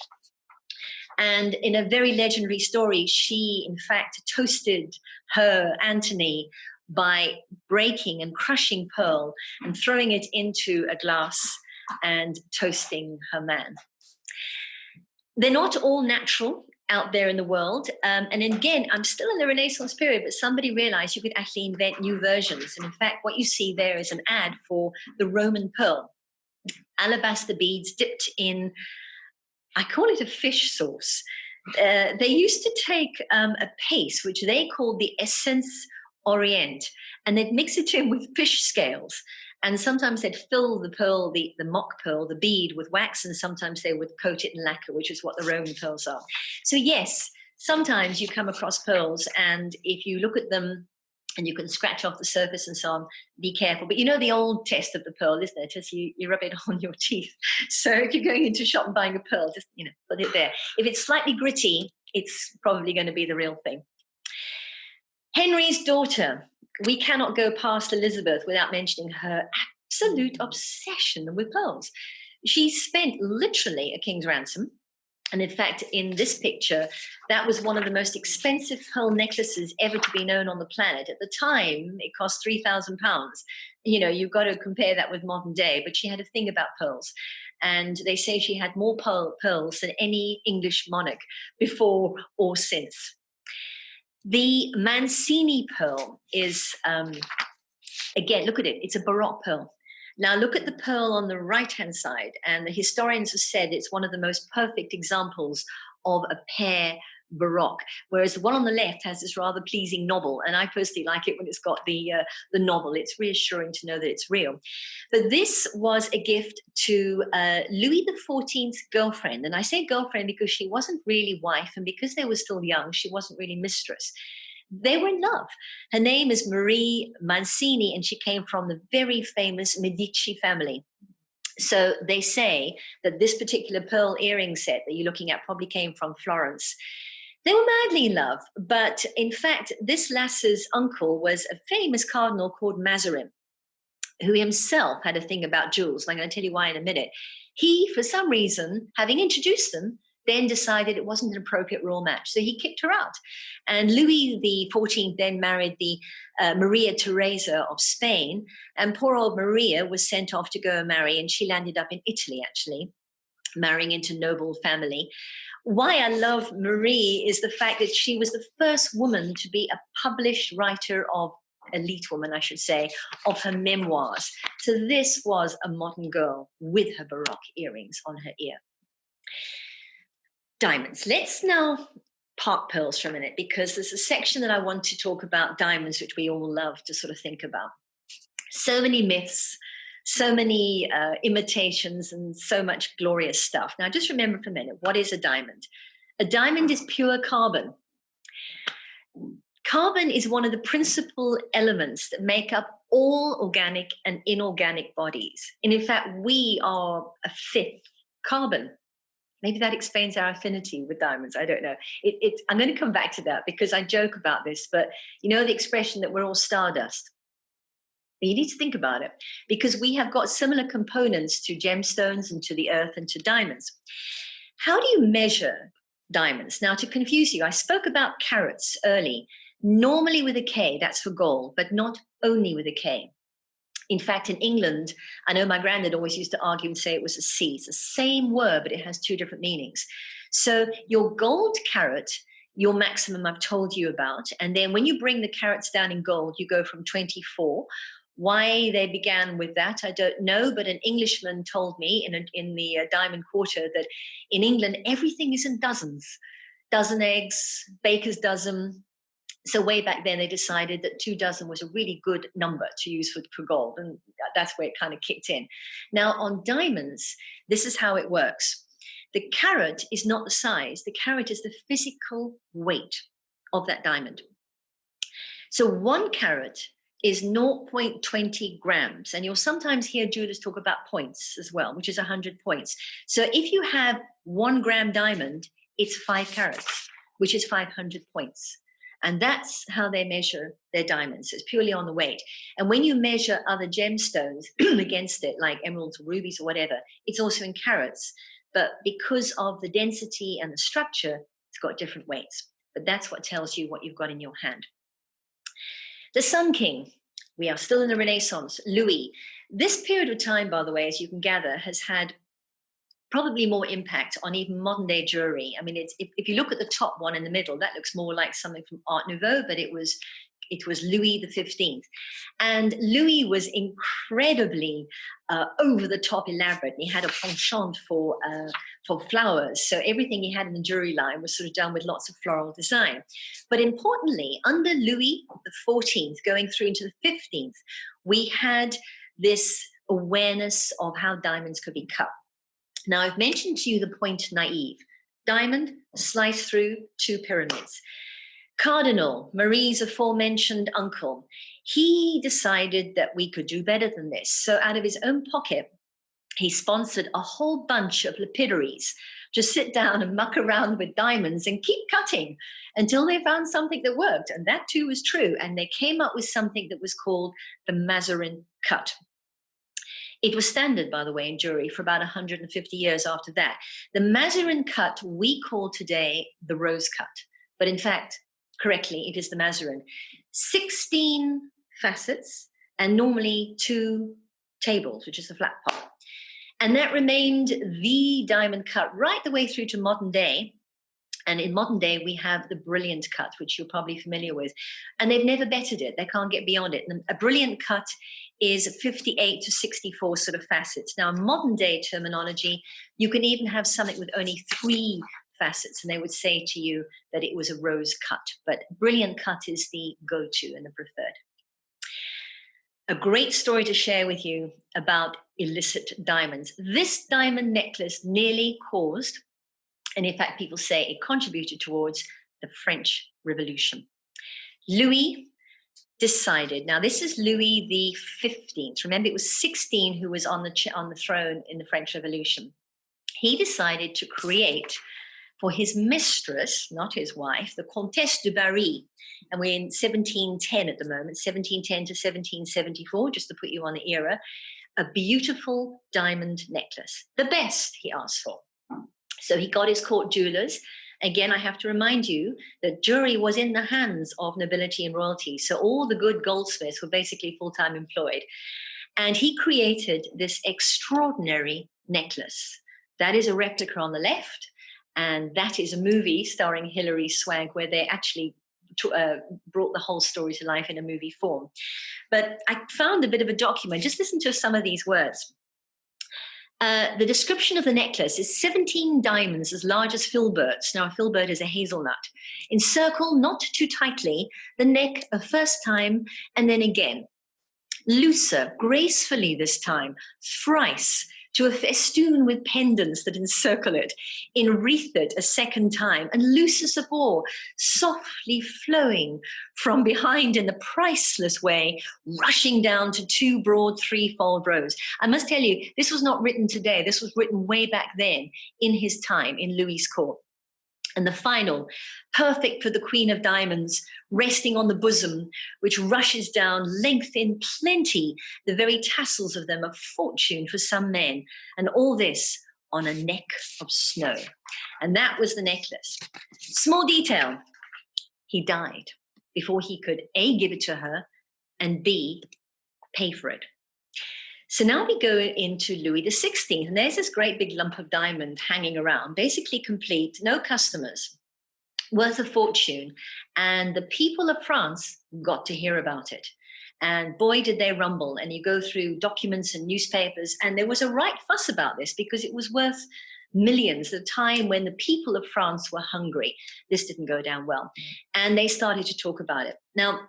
S1: And in a very legendary story, she, in fact, toasted her Antony by breaking and crushing pearl and throwing it into a glass and toasting her man. They're not all natural out there in the world. And again, I'm still in the Renaissance period, but somebody realized you could actually invent new versions. And in fact, what you see there is an ad for the Roman pearl. Alabaster beads dipped in, I call it a fish sauce. They used to take a paste, which they called the Essence Orient, and they'd mix it in with fish scales. And sometimes they'd fill the pearl, the mock pearl, the bead with wax, and sometimes they would coat it in lacquer, which is what the Roman pearls are. So yes, sometimes you come across pearls, and if you look at them and you can scratch off the surface and so on, be careful. But you know the old test of the pearl, isn't it? Just you rub it on your teeth. So if you're going into a shop and buying a pearl, just put it there. If it's slightly gritty, it's probably going to be the real thing. Henry's daughter. We cannot go past Elizabeth without mentioning her absolute obsession with pearls. She spent literally a king's ransom. And in fact, in this picture, that was one of the most expensive pearl necklaces ever to be known on the planet. At the time, it cost £3,000. You've got to compare that with modern day, but she had a thing about pearls. And they say she had more pearls than any English monarch before or since. The Mancini pearl is, again, look at it. It's a Baroque pearl. Now look at the pearl on the right-hand side, and the historians have said it's one of the most perfect examples of a pear Baroque, whereas the one on the left has this rather pleasing knobble, and I personally like it when it's got the knobble. It's reassuring to know that it's real. But this was a gift to Louis XIV's girlfriend, and I say girlfriend because she wasn't really wife, and because they were still young, she wasn't really mistress. They were in love. Her name is Marie Mancini, and she came from the very famous Medici family. So they say that this particular pearl earring set that you're looking at probably came from Florence. They were madly in love, but in fact, this lass's uncle was a famous cardinal called Mazarin, who himself had a thing about jewels. I'm going to tell you why in a minute. He, for some reason, having introduced them, then decided it wasn't an appropriate royal match. So he kicked her out. And Louis XIV then married the Maria Theresa of Spain. And poor old Maria was sent off to go and marry, and she landed up in Italy, actually, marrying into noble family. Why I love Marie is the fact that she was the first woman to be a published writer of, elite woman, I should say, of her memoirs. So this was a modern girl with her Baroque earrings on her ear. Diamonds. Let's now park pearls for a minute, because there's a section that I want to talk about diamonds, which we all love to sort of think about. So many myths, so many imitations, and so much glorious stuff. Now, just remember for a minute, what is a diamond? A diamond is pure carbon. Carbon is one of the principal elements that make up all organic and inorganic bodies. And in fact, we are a fifth carbon. Maybe that explains our affinity with diamonds. I don't know. I'm going to come back to that because I joke about this, but you know the expression that we're all stardust? You need to think about it, because we have got similar components to gemstones and to the earth and to diamonds. How do you measure diamonds? Now, to confuse you, I spoke about carats early, normally with a K, that's for gold, but not only with a K. In fact, in England, I know my granddad always used to argue and say it was a C. It's the same word, but it has two different meanings. So your gold carat, your maximum I've told you about, and then when you bring the carats down in gold, you go from 24. Why they began with that, I don't know, but an Englishman told me in the Diamond Quarter that in England, everything is in dozens. Dozen eggs, baker's dozen. So way back then, they decided that 2 dozen was a really good number to use for gold, and that's where it kind of kicked in. Now, on diamonds, this is how it works. The carat is not the size. The carat is the physical weight of that diamond. So 1 carat is 0.20 grams, and you'll sometimes hear jewelers talk about points as well, which is 100 points. So if you have 1 gram diamond, it's 5 carats, which is 500 points. And that's how they measure their diamonds. It's purely on the weight. And when you measure other gemstones against it, like emeralds or rubies or whatever, it's also in carats. But because of the density and the structure, it's got different weights. But that's what tells you what you've got in your hand. The Sun King. We are still in the Renaissance. Louis. This period of time, by the way, as you can gather, has had probably more impact on even modern day jewelry. I mean, if you look at the top one in the middle, that looks more like something from Art Nouveau, but it was Louis XV. And Louis was incredibly over the top elaborate. And he had a penchant for flowers. So everything he had in the jewelry line was sort of done with lots of floral design. But importantly, under Louis XIV, going through into the 15th, we had this awareness of how diamonds could be cut. Now, I've mentioned to you the point naive. Diamond, slice through 2 pyramids. Cardinal, Marie's aforementioned uncle, he decided that we could do better than this. So out of his own pocket, he sponsored a whole bunch of lapidaries to sit down and muck around with diamonds and keep cutting until they found something that worked. And that too was true. And they came up with something that was called the Mazarin cut. It was standard, by the way, in jewelry for about 150 years after that. The Mazarin cut we call today the rose cut. But in fact, correctly, it is the Mazarin. 16 facets and normally 2 tables, which is the flat part. And that remained the diamond cut right the way through to modern day. And in modern day, we have the brilliant cut, which you're probably familiar with. And they've never bettered it. They can't get beyond it. And a brilliant cut is 58 to 64 sort of facets. Now, in modern day terminology, you can even have something with only 3 facets, and they would say to you that it was a rose cut. But brilliant cut is the go-to and the preferred. A great story to share with you about illicit diamonds. This diamond necklace nearly caused, and in fact, people say it contributed towards the French Revolution. Louis decided, now this is Louis the 15th. Remember, it was 16 who was on the throne in the French Revolution. He decided to create for his mistress, not his wife, the Comtesse de Barry. And we're in 1710 at the moment, 1710 to 1774, just to put you on the era, a beautiful diamond necklace. The best, he asked for. So he got his court jewelers. Again, I have to remind you that jewelry was in the hands of nobility and royalty. So all the good goldsmiths were basically full-time employed. And he created this extraordinary necklace. That is a replica on the left. And that is a movie starring Hilary Swank where they actually brought the whole story to life in a movie form. But I found a bit of a document. Just listen to some of these words. The description of the necklace is 17 diamonds as large as filberts. Now, a filbert is a hazelnut. Encircle, not too tightly, the neck a first time and then again. Looser, gracefully this time, thrice, to a festoon with pendants that encircle it, enwreath it a second time, and loosest of all, softly flowing from behind in the priceless way, rushing down to 2 broad 3-fold rows. I must tell you, this was not written today. This was written way back then in his time in Louis' court. And the final, perfect for the Queen of Diamonds, resting on the bosom, which rushes down, length in plenty, the very tassels of them, a fortune for some men. And all this on a neck of snow. And that was the necklace. Small detail, he died before he could A, give it to her, and B, pay for it. So now we go into Louis XVI, and there's this great big lump of diamond hanging around, basically complete, no customers, worth a fortune. And the people of France got to hear about it. And boy, did they rumble. And you go through documents and newspapers, and there was a right fuss about this because it was worth millions at a time when the people of France were hungry. This didn't go down well. And they started to talk about it. Now,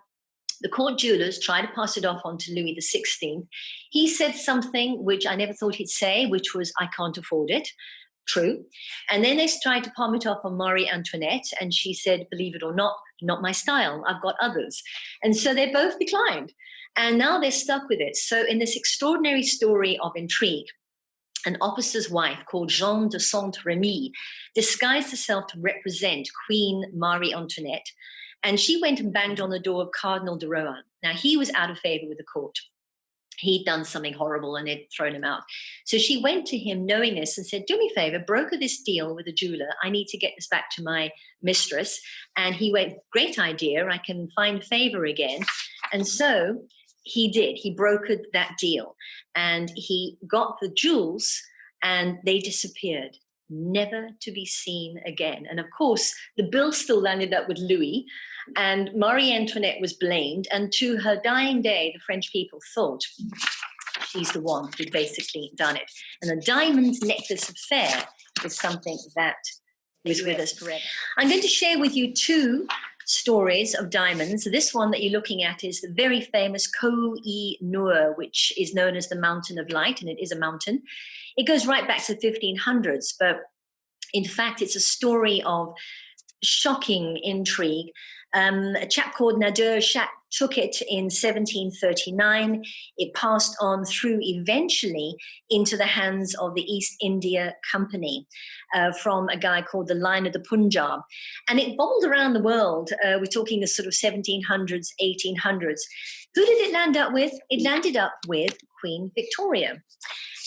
S1: the court jewelers tried to pass it off on to Louis XVI. He said something which I never thought he'd say, which was, I can't afford it. True. And then they tried to palm it off on Marie Antoinette, and she said, believe it or not my style. I've got others. And so they both declined. And now they're stuck with it. So in this extraordinary story of intrigue, an officer's wife called Jeanne de Saint-Remy disguised herself to represent Queen Marie Antoinette. And she went and banged on the door of Cardinal de Rohan. Now, he was out of favor with the court. He'd done something horrible and they'd thrown him out. So she went to him knowing this and said, do me a favor, broker this deal with a jeweler. I need to get this back to my mistress. And he went, great idea. I can find favor again. And so he did. He brokered that deal. And he got the jewels and they disappeared, never to be seen again. And of course, the bill still landed up with Louis. And Marie Antoinette was blamed. And to her dying day, the French people thought she's the one who'd basically done it. And the diamond necklace affair is something that is with us forever. I'm going to share with you 2 stories of diamonds. This one that you're looking at is the very famous Koh-i Noor, which is known as the Mountain of Light, and it is a mountain. It goes right back to the 1500s, but in fact, it's a story of shocking intrigue. A chap called Nadir Shah took it in 1739. It passed on through eventually into the hands of the East India Company from a guy called the Lion of the Punjab. And it bobbled around the world. We're talking the sort of 1700s, 1800s. Who did it land up with? It landed up with Queen Victoria.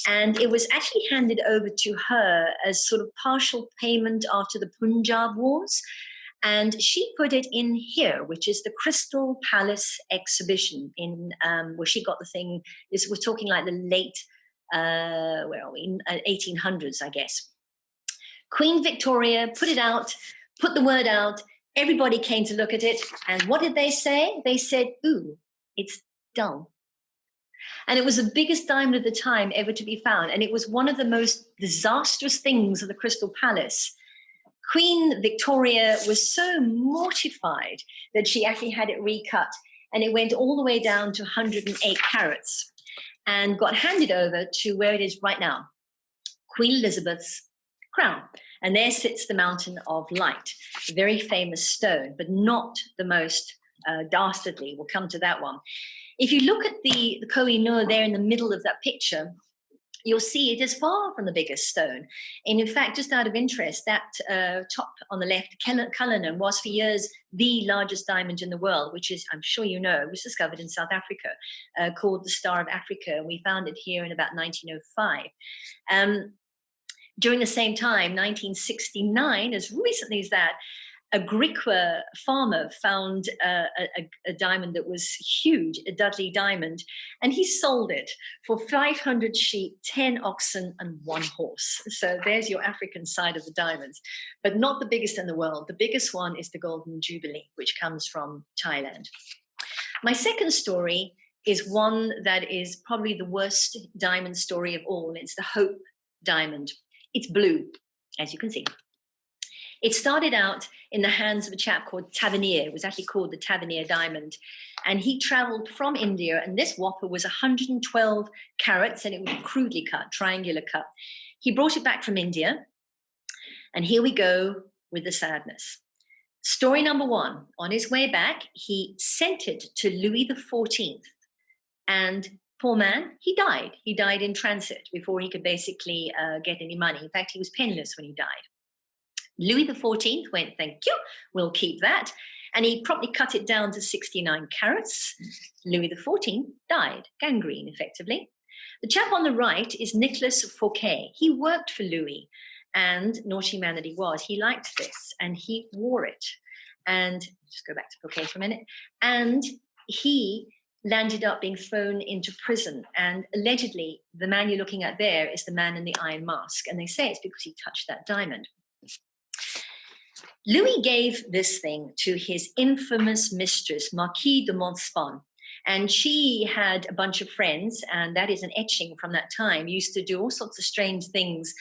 S1: And it was actually handed over to her as sort of partial payment after the Punjab Wars. And she put it in here, which is the Crystal Palace exhibition in where she got the thing. We're talking like the late, 1800s, I guess. Queen Victoria put it out, put the word out. Everybody came to look at it. And what did they say? They said, ooh, it's dull. And it was the biggest diamond of the time ever to be found. And it was one of the most disastrous things of the Crystal Palace. Queen Victoria was so mortified that she actually had it recut, and it went all the way down to 108 carats and got handed over to where it is right now, Queen Elizabeth's crown. And there sits the Mountain of Light, a very famous stone, but not the most dastardly. We'll come to that one. If you look at the Koh-i Noor there in the middle of that picture, you'll see it is far from the biggest stone. And in fact, just out of interest, that top on the left, Cullinan, was for years the largest diamond in the world, which is, I'm sure you know, was discovered in South Africa, called the Star of Africa. And we found it here in about 1905. During the same time, 1969, as recently as that, a Griqua farmer found a diamond that was huge, a Dudley diamond, and he sold it for 500 sheep, 10 oxen, and 1 horse. So there's your African side of the diamonds, but not the biggest in the world. The biggest one is the Golden Jubilee, which comes from Thailand. My second story is one that is probably the worst diamond story of all. It's the Hope diamond. It's blue, as you can see. It started out in the hands of a chap called Tavernier. It was actually called the Tavernier diamond. And he traveled from India, and this whopper was 112 carats, and it was crudely cut, triangular cut. He brought it back from India, and here we go with the sadness. Story number 1, on his way back, he sent it to Louis XIV, and poor man, he died. He died in transit before he could basically get any money. In fact, he was penniless when he died. Louis XIV went, thank you, we'll keep that. And he promptly cut it down to 69 carats. Louis XIV died, gangrene, effectively. The chap on the right is Nicolas Fouquet. He worked for Louis, and naughty man that he was, he liked this, and he wore it. And just go back to Fouquet for a minute. And he landed up being thrown into prison. And allegedly, the man you're looking at there is the man in the iron mask. And they say it's because he touched that diamond. Louis gave this thing to his infamous mistress, Marquise de Montespan, and she had a bunch of friends, and that is an etching from that time, used to do all sorts of strange things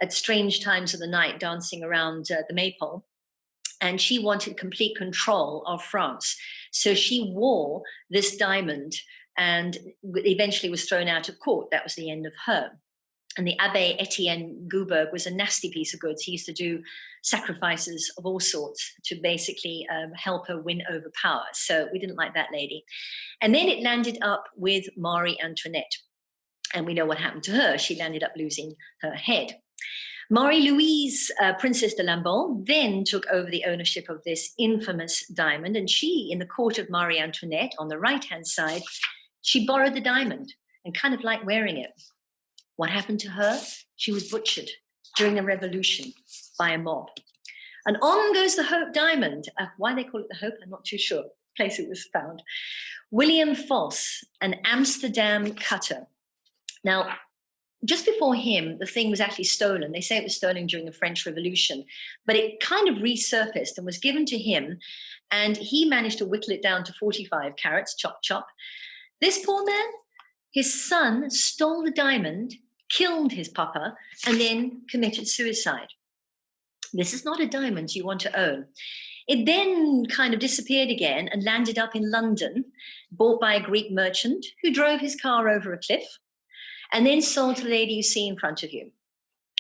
S1: at strange times of the night, dancing around the maypole, and she wanted complete control of France. So she wore this diamond and eventually was thrown out of court. That was the end of her. And the Abbé Etienne Gouberg was a nasty piece of goods. He used to do sacrifices of all sorts to basically help her win over power. So we didn't like that lady. And then it landed up with Marie Antoinette. And we know what happened to her. She landed up losing her head. Marie-Louise, Princess de Lamballe, then took over the ownership of this infamous diamond. And she, in the court of Marie Antoinette, on the right-hand side, she borrowed the diamond and kind of liked wearing it. What happened to her? She was butchered during the revolution by a mob. And on goes the Hope diamond. Why they call it the Hope, I'm not too sure. Place it was found. William Foss, an Amsterdam cutter. Now, just before him, the thing was actually stolen. They say it was stolen during the French Revolution, but it kind of resurfaced and was given to him, and he managed to whittle it down to 45 carats, chop, chop. This poor man, his son stole the diamond, killed his papa, and then committed suicide. This is not a diamond you want to own. It then kind of disappeared again and landed up in London, bought by a Greek merchant who drove his car over a cliff and then sold to the lady you see in front of you,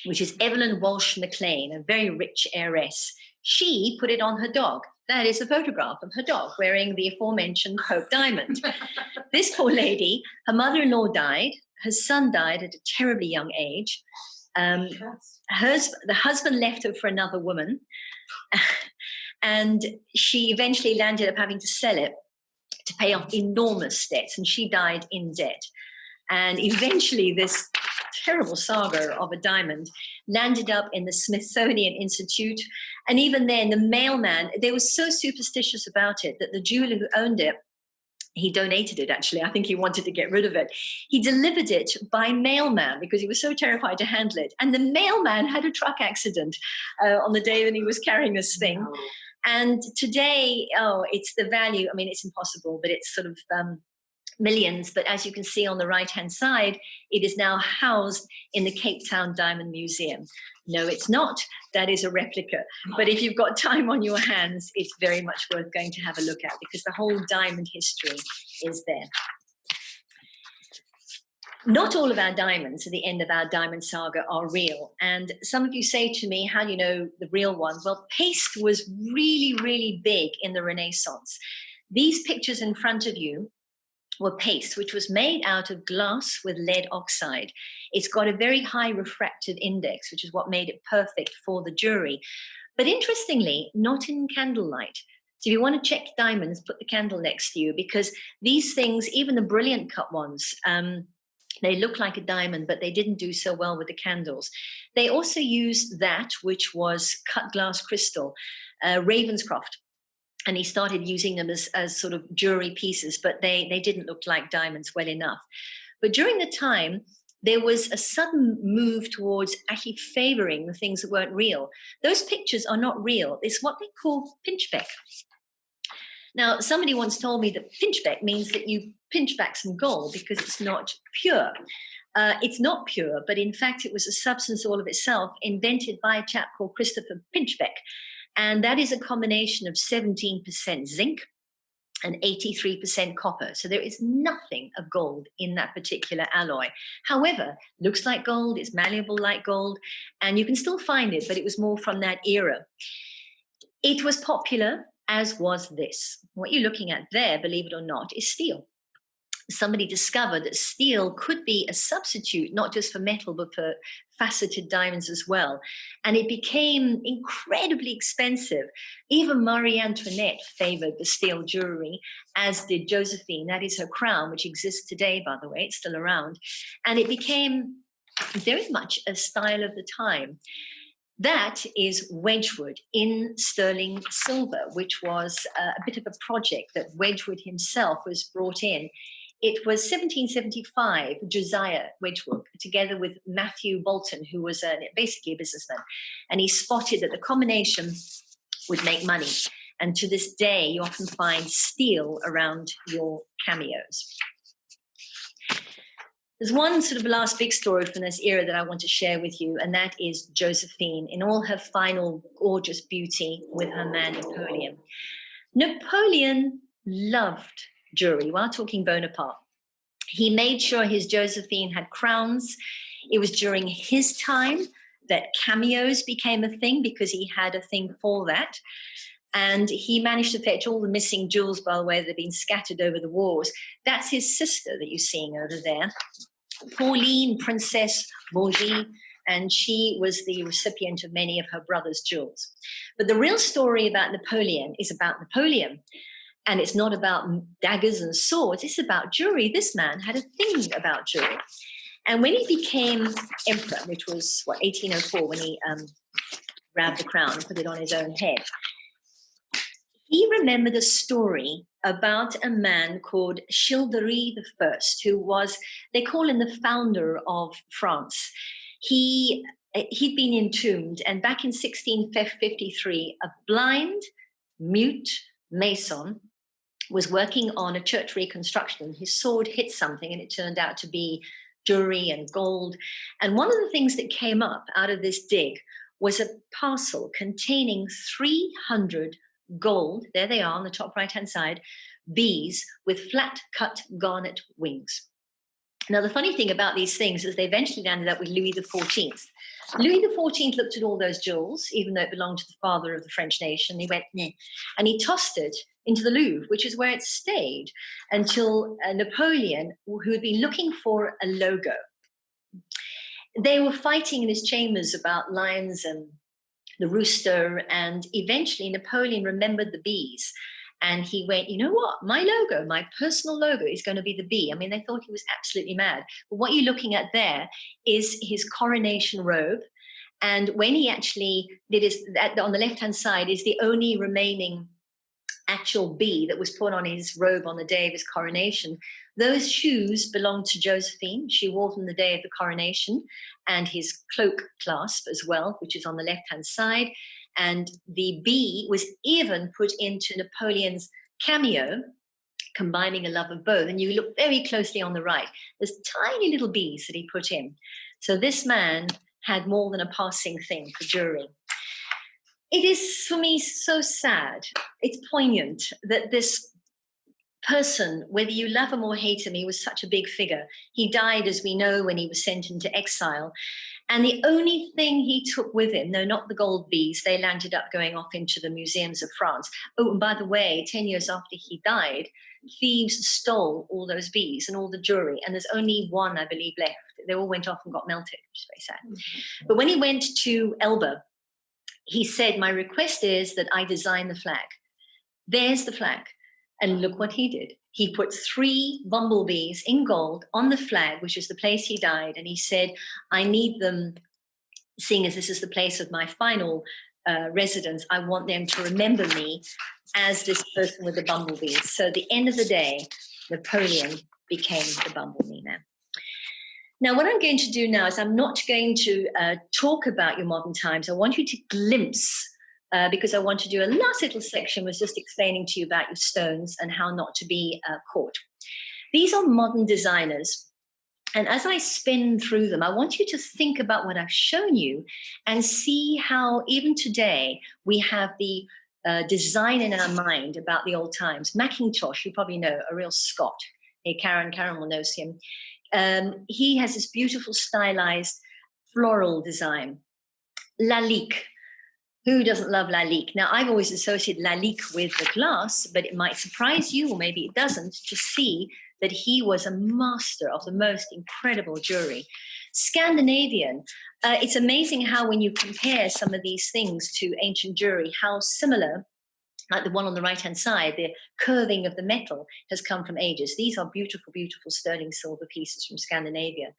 S1: which is Evelyn Walsh McLean, a very rich heiress. She put it on her dog. That is a photograph of her dog wearing the aforementioned Hope diamond. This poor lady, her mother-in-law died. Her son died at a terribly young age. The husband left her for another woman. And she eventually landed up having to sell it to pay off enormous debts. And she died in debt. And eventually this terrible saga of a diamond landed up in the Smithsonian Institute. And even then, the mailman, they were so superstitious about it that the jeweler who owned it, he donated it, actually. I think he wanted to get rid of it. He delivered it by mailman because he was so terrified to handle it. And the mailman had a truck accident on the day that he was carrying this thing. No. And today, it's the value. I mean, it's impossible, but it's sort of millions. But as you can see on the right-hand side, it is now housed in the Cape Town Diamond Museum. No, it's not. That is a replica. But if you've got time on your hands, it's very much worth going to have a look at because the whole diamond history is there. Not all of our diamonds at the end of our diamond saga are real. And some of you say to me, how do you know the real one? Well, paste was really, really big in the Renaissance. These pictures in front of you were paste, which was made out of glass with lead oxide. It's got a very high refractive index, which is what made it perfect for the jewelry. But interestingly, not in candlelight. So if you want to check diamonds, put the candle next to you because these things, even the brilliant cut ones, they look like a diamond, but they didn't do so well with the candles. They also used that, which was cut glass crystal, Ravenscroft. And he started using them as sort of jewelry pieces, but they didn't look like diamonds well enough. But during the time, there was a sudden move towards actually favoring the things that weren't real. Those pictures are not real. It's what they call pinchbeck. Now, somebody once told me that pinchbeck means that you pinch back some gold because it's not pure. It's not pure, but in fact, it was a substance all of itself invented by a chap called Christopher Pinchbeck. And that is a combination of 17% zinc and 83% copper. So there is nothing of gold in that particular alloy. However, looks like gold, it's malleable like gold, and you can still find it, but it was more from that era. It was popular, as was this. What you're looking at there, believe it or not, is steel. Somebody discovered that steel could be a substitute, not just for metal, but for faceted diamonds as well. And it became incredibly expensive. Even Marie Antoinette favored the steel jewelry, as did Josephine. That is her crown, which exists today, by the way. It's still around. And it became very much a style of the time. That is Wedgwood in sterling silver, which was a bit of a project that Wedgwood himself was brought in. It was 1775, Josiah Wedgwood, together with Matthew Bolton, who was basically a businessman. And he spotted that the combination would make money. And to this day, you often find steel around your cameos. There's one sort of last big story from this era that I want to share with you, and that is Josephine in all her final gorgeous beauty with her man Napoleon. Napoleon loved jewelry. While talking Bonaparte, he made sure his Josephine had crowns. It was during his time that cameos became a thing because he had a thing for that. And he managed to fetch all the missing jewels, by the way, that had been scattered over the wars. That's his sister that you're seeing over there, Pauline, Princess Bourgie, and she was the recipient of many of her brother's jewels. But the real story about Napoleon is about Napoleon. And it's not about daggers and swords. It's about jewelry. This man had a thing about jewelry. And when he became emperor, which was, 1804, when he grabbed the crown and put it on his own head, he remembered a story about a man called Childery I, who was, they call him the founder of France. He'd been entombed, and back in 1653, a blind, mute mason was working on a church reconstruction. His sword hit something, and it turned out to be jewelry and gold. And one of the things that came up out of this dig was a parcel containing 300 gold, there they are on the top right-hand side, bees with flat-cut garnet wings. Now, the funny thing about these things is they eventually landed up with Louis XIV. Louis XIV looked at all those jewels, even though it belonged to the father of the French nation. He went, "Nah," and he tossed it into the Louvre, which is where it stayed until Napoleon, who had been looking for a logo. They were fighting in his chambers about lions and the rooster, and eventually Napoleon remembered the bees. And he went, "You know what? My logo, my personal logo is going to be the bee." I mean, they thought he was absolutely mad. But what you're looking at there is his coronation robe. And when he actually did his, on the left-hand side is the only remaining actual bee that was put on his robe on the day of his coronation. Those shoes belonged to Josephine. She wore them the day of the coronation, and his cloak clasp as well, which is on the left-hand side. And the bee was even put into Napoleon's cameo, combining a love of both. And you look very closely on the right, there's tiny little bees that he put in. So this man had more than a passing thing for jewelry. It is, for me, so sad. It's poignant that this person, whether you love him or hate him, he was such a big figure. He died, as we know, when he was sent into exile. And the only thing he took with him, no, not the gold bees, they landed up going off into the museums of France. Oh, and by the way, 10 years after he died, thieves stole all those bees and all the jewelry. And there's only one, I believe, left. They all went off and got melted, which is very sad. Mm-hmm. But when he went to Elba, he said, "My request is that I design the flag." There's the flag. And look what he did. He put 3 bumblebees in gold on the flag, which is the place he died. And he said, "I need them, seeing as this is the place of my final residence, I want them to remember me as this person with the bumblebees." So at the end of the day, Napoleon became the bumblebee man. Now, what I'm going to do now is I'm not going to talk about your modern times. I want you to glimpse, because I want to do a last little section was just explaining to you about your stones and how not to be caught. These are modern designers. And as I spin through them, I want you to think about what I've shown you and see how even today we have the design in our mind about the old times. Macintosh, you probably know, a real Scot. Hey, Karen will know him. He has this beautiful stylized floral design. Lalique. Who doesn't love Lalique? Now, I've always associated Lalique with the glass, but it might surprise you, or maybe it doesn't, to see that he was a master of the most incredible jewelry. Scandinavian. It's amazing how when you compare some of these things to ancient jewelry, how similar, like the one on the right-hand side, the curving of the metal has come from ages. These are beautiful, beautiful sterling silver pieces from Scandinavia.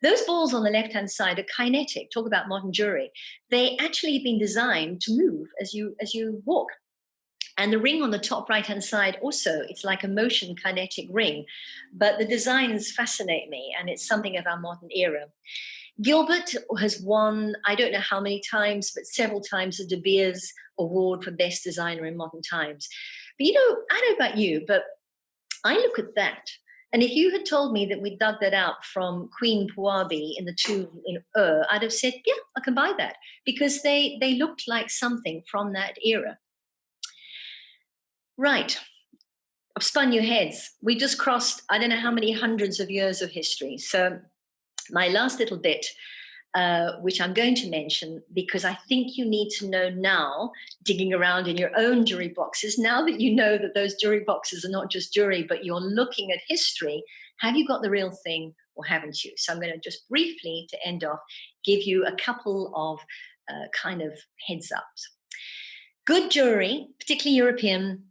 S1: Those balls on the left-hand side are kinetic. Talk about modern jewelry. They actually have been designed to move as you walk. And the ring on the top right-hand side also, it's like a motion kinetic ring. But the designs fascinate me, and it's something of our modern era. Gilbert has won, I don't know how many times, but several times the De Beers Award for Best Designer in Modern Times. But you know, I don't know about you, but I look at that. And if you had told me that we dug that out from Queen Puabi in the tomb in I'd have said, yeah, I can buy that, because they looked like something from that era. Right. I've spun your heads. We just crossed, I don't know how many hundreds of years of history. So my last little bit, which I'm going to mention, because I think you need to know now, digging around in your own jewelry boxes, now that you know that those jewelry boxes are not just jewelry, but you're looking at history, have you got the real thing or haven't you? So I'm going to just briefly, to end off, give you a couple of kind of heads ups. Good jewelry, particularly European,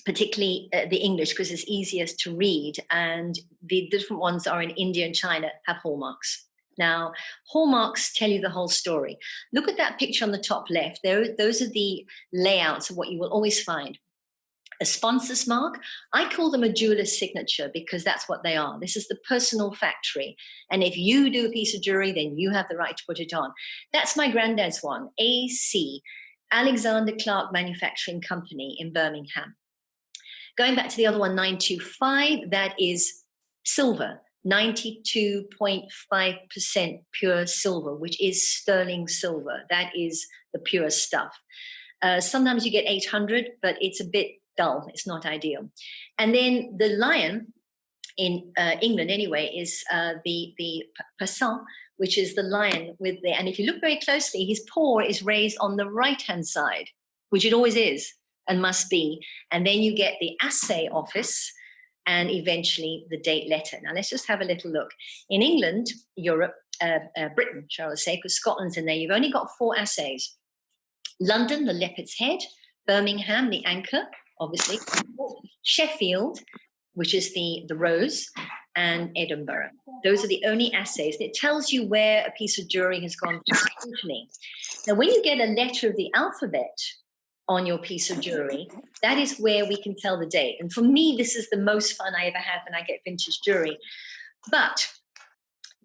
S1: particularly the English, because it's easiest to read, and the different ones are in India and China, have hallmarks. Now, hallmarks tell you the whole story. Look at that picture on the top left. Those are the layouts of what you will always find. A sponsor's mark, I call them a jeweler's signature, because that's what they are. This is the personal factory. And if you do a piece of jewelry, then you have the right to put it on. That's my granddad's one, AC, Alexander Clark Manufacturing Company in Birmingham. Going back to the other one, 925, that is silver, 92.5% pure silver, which is sterling silver. That is the pure stuff. Sometimes you get 800, but it's a bit dull. It's not ideal. And then the lion in England anyway is the passant, which is the lion with the, and if you look very closely, his paw is raised on the right-hand side, which it always is and must be. And then you get the assay office and eventually the date letter. Now let's just have a little look. In England, Europe, Britain, shall I say, because Scotland's in there, you've only got 4 assays. London, the leopard's head, Birmingham, the anchor, obviously, Sheffield, which is the rose, and Edinburgh. Those are the only assays. It tells you where a piece of jewelry has gone through scrutiny. Now, when you get a letter of the alphabet on your piece of jewelry, that is where we can tell the date. And for me, this is the most fun I ever have when I get vintage jewelry. But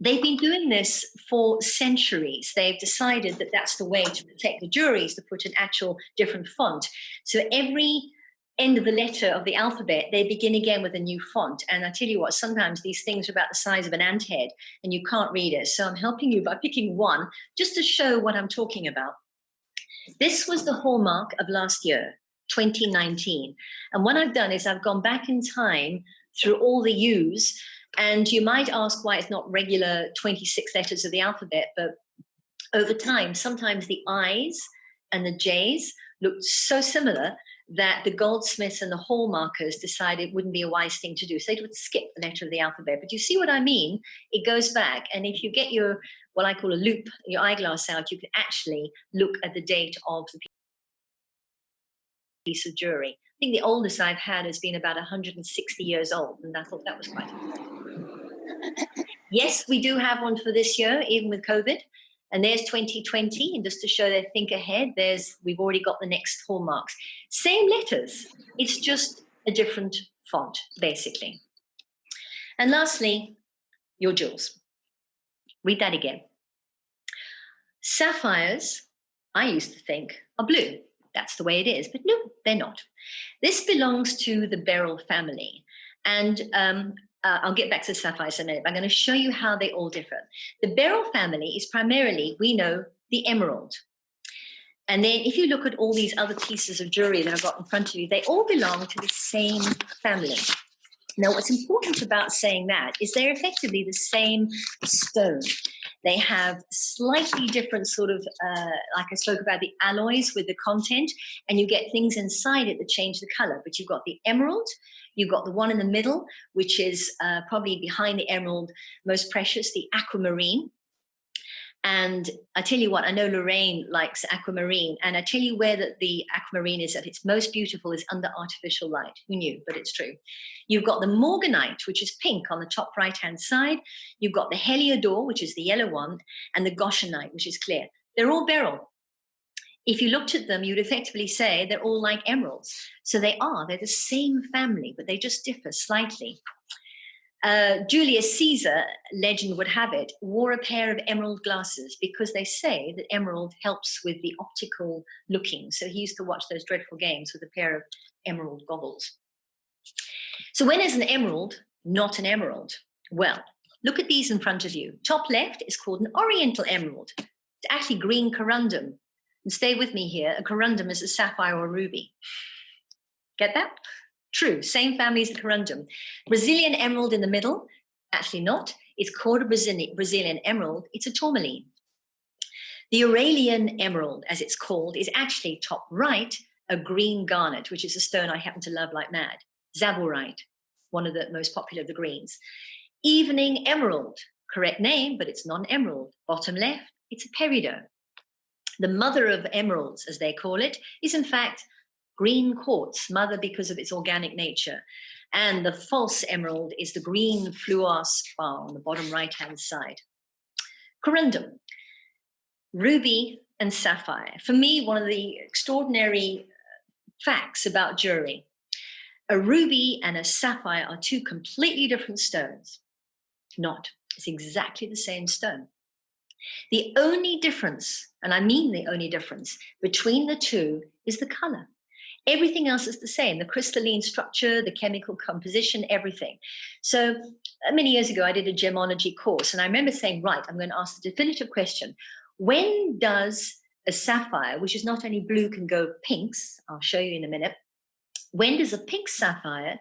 S1: they've been doing this for centuries. They've decided that that's the way to protect the jewelry, is to put an actual different font. So every end of the letter of the alphabet, they begin again with a new font. And I tell you what, sometimes these things are about the size of an ant head and you can't read it. So I'm helping you by picking one just to show what I'm talking about. This was the hallmark of last year, 2019. And what I've done is I've gone back in time through all the U's. And you might ask why it's not regular 26 letters of the alphabet, but over time, sometimes the I's and the J's looked so similar that the goldsmiths and the hallmarkers decided it wouldn't be a wise thing to do. So they would skip the letter of the alphabet. But you see what I mean? It goes back. And if you get your, what I call a loop, your eyeglass out, you can actually look at the date of the piece of jewelry. I think the oldest I've had has been about 160 years old. And I thought that was quite interesting. Yes, we do have one for this year, even with COVID. And there's 2020, and just to show they think ahead, we've already got the next hallmarks. Same letters, it's just a different font, basically. And lastly, your jewels. Read that again. Sapphires, I used to think, are blue. That's the way it is, but no, they're not. This belongs to the beryl family. And I'll get back to the sapphires in a minute. I'm going to show you how they all differ. The beryl family is primarily, we know, the emerald. And then if you look at all these other pieces of jewelry that I've got in front of you, they all belong to the same family. Now, what's important about saying that is they're effectively the same stone. They have slightly different sort of, like I spoke about, the alloys with the content, and you get things inside it that change the color. But you've got the emerald, you've got the one in the middle, which is probably behind the emerald, most precious, the aquamarine. And I tell you what, I know Lorraine likes aquamarine, and I tell you where the aquamarine is at its most beautiful is under artificial light. Who knew? But it's true. You've got the morganite, which is pink on the top right-hand side. You've got the heliodor, which is the yellow one, and the goshenite, which is clear. They're all beryl. If you looked at them, you'd effectively say they're all like emeralds. So they're the same family, but they just differ slightly. Julius Caesar, legend would have it, wore a pair of emerald glasses because they say that emerald helps with the optical looking. So he used to watch those dreadful games with a pair of emerald goggles. So when is an emerald not an emerald? Well, look at these in front of you. Top left is called an oriental emerald. It's actually green corundum. And stay with me here. A corundum is a sapphire or a ruby. Get that? True, same family as the corundum. Brazilian emerald in the middle, actually not. It's called a Brazilian emerald. It's a tourmaline. The Uralian emerald, as it's called, is actually top right, a green garnet, which is a stone I happen to love like mad. Zaborite, one of the most popular of the greens. Evening emerald, correct name, but it's non-emerald. Bottom left, it's a peridot. The mother of emeralds, as they call it, is in fact green quartz, mother because of its organic nature. And the false emerald is the green fluor spar on the bottom right-hand side. Corundum, ruby and sapphire. For me, one of the extraordinary facts about jewelry, a ruby and a sapphire are two completely different stones. Not, it's exactly the same stone. The only difference, and I mean the only difference, between the two is the color. Everything else is the same, the crystalline structure, the chemical composition, everything. So many years ago, I did a gemology course, and I remember saying, right, I'm going to ask the definitive question. When does a sapphire, which is not only blue, can go pinks. I'll show you in a minute. When does a pink sapphire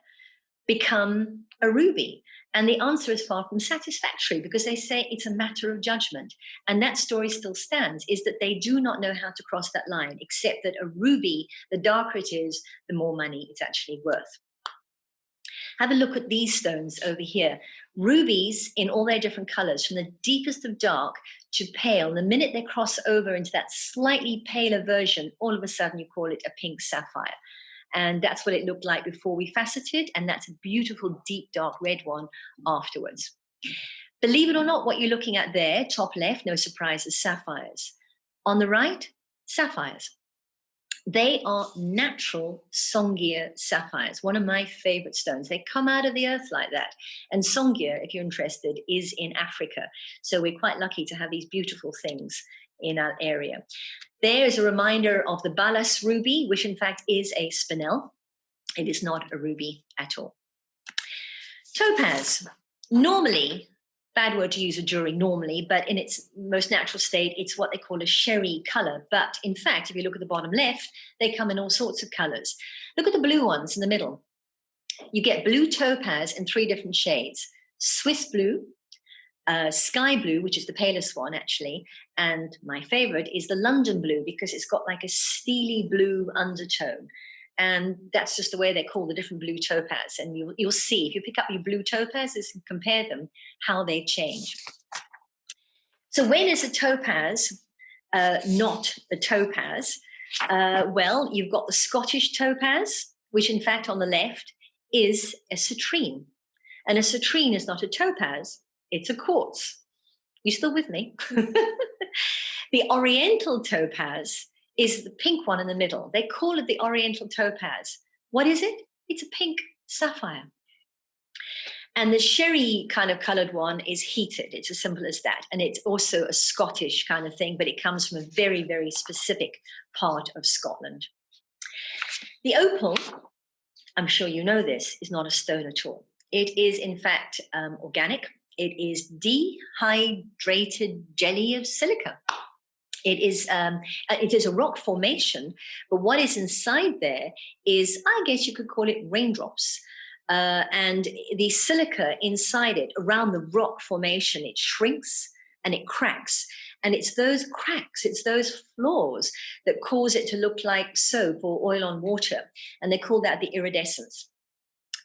S1: become a ruby? And the answer is far from satisfactory, because they say it's a matter of judgment. And that story still stands, is that they do not know how to cross that line, except that a ruby, the darker it is, the more money it's actually worth. Have a look at these stones over here. Rubies in all their different colors, from the deepest of dark to pale. The minute they cross over into that slightly paler version, all of a sudden you call it a pink sapphire. And that's what it looked like before we faceted, and that's a beautiful deep dark red one afterwards. Believe it or not, what you're looking at there, top left, no surprises, sapphires. On the right, sapphires. They are natural Songir sapphires, one of my favorite stones. They come out of the earth like that. And Songir, if you're interested, is in Africa. So we're quite lucky to have these beautiful things in our area. There is a reminder of the Balas ruby, which in fact is a spinel. It is not a ruby at all. Topaz. Normally, bad word to use with jewelry normally, but in its most natural state, it's what they call a sherry color. But in fact, if you look at the bottom left, they come in all sorts of colors. Look at the blue ones in the middle. You get blue topaz in 3 different shades: Swiss blue, sky blue, which is the palest one actually, and my favorite is the London blue, because it's got like a steely blue undertone. And that's just the way they call the different blue topaz. And you'll see, if you pick up your blue topazes and compare them, how they change. So when is a topaz not a topaz? Well, you've got the Scottish topaz, which in fact on the left is a citrine. And a citrine is not a topaz, it's a quartz. You still with me? The Oriental topaz is the pink one in the middle. They call it the Oriental topaz. What is it? It's a pink sapphire. And the sherry kind of colored one is heated. It's as simple as that. And it's also a Scottish kind of thing, but it comes from a very, very specific part of Scotland. The opal, I'm sure you know this, is not a stone at all. It is, in fact, organic. It is dehydrated jelly of silica. It is a rock formation, but what is inside there is, I guess you could call it raindrops. And the silica inside it, around the rock formation, it shrinks and it cracks. And it's those cracks, it's those flaws that cause it to look like soap or oil on water. And they call that the iridescence.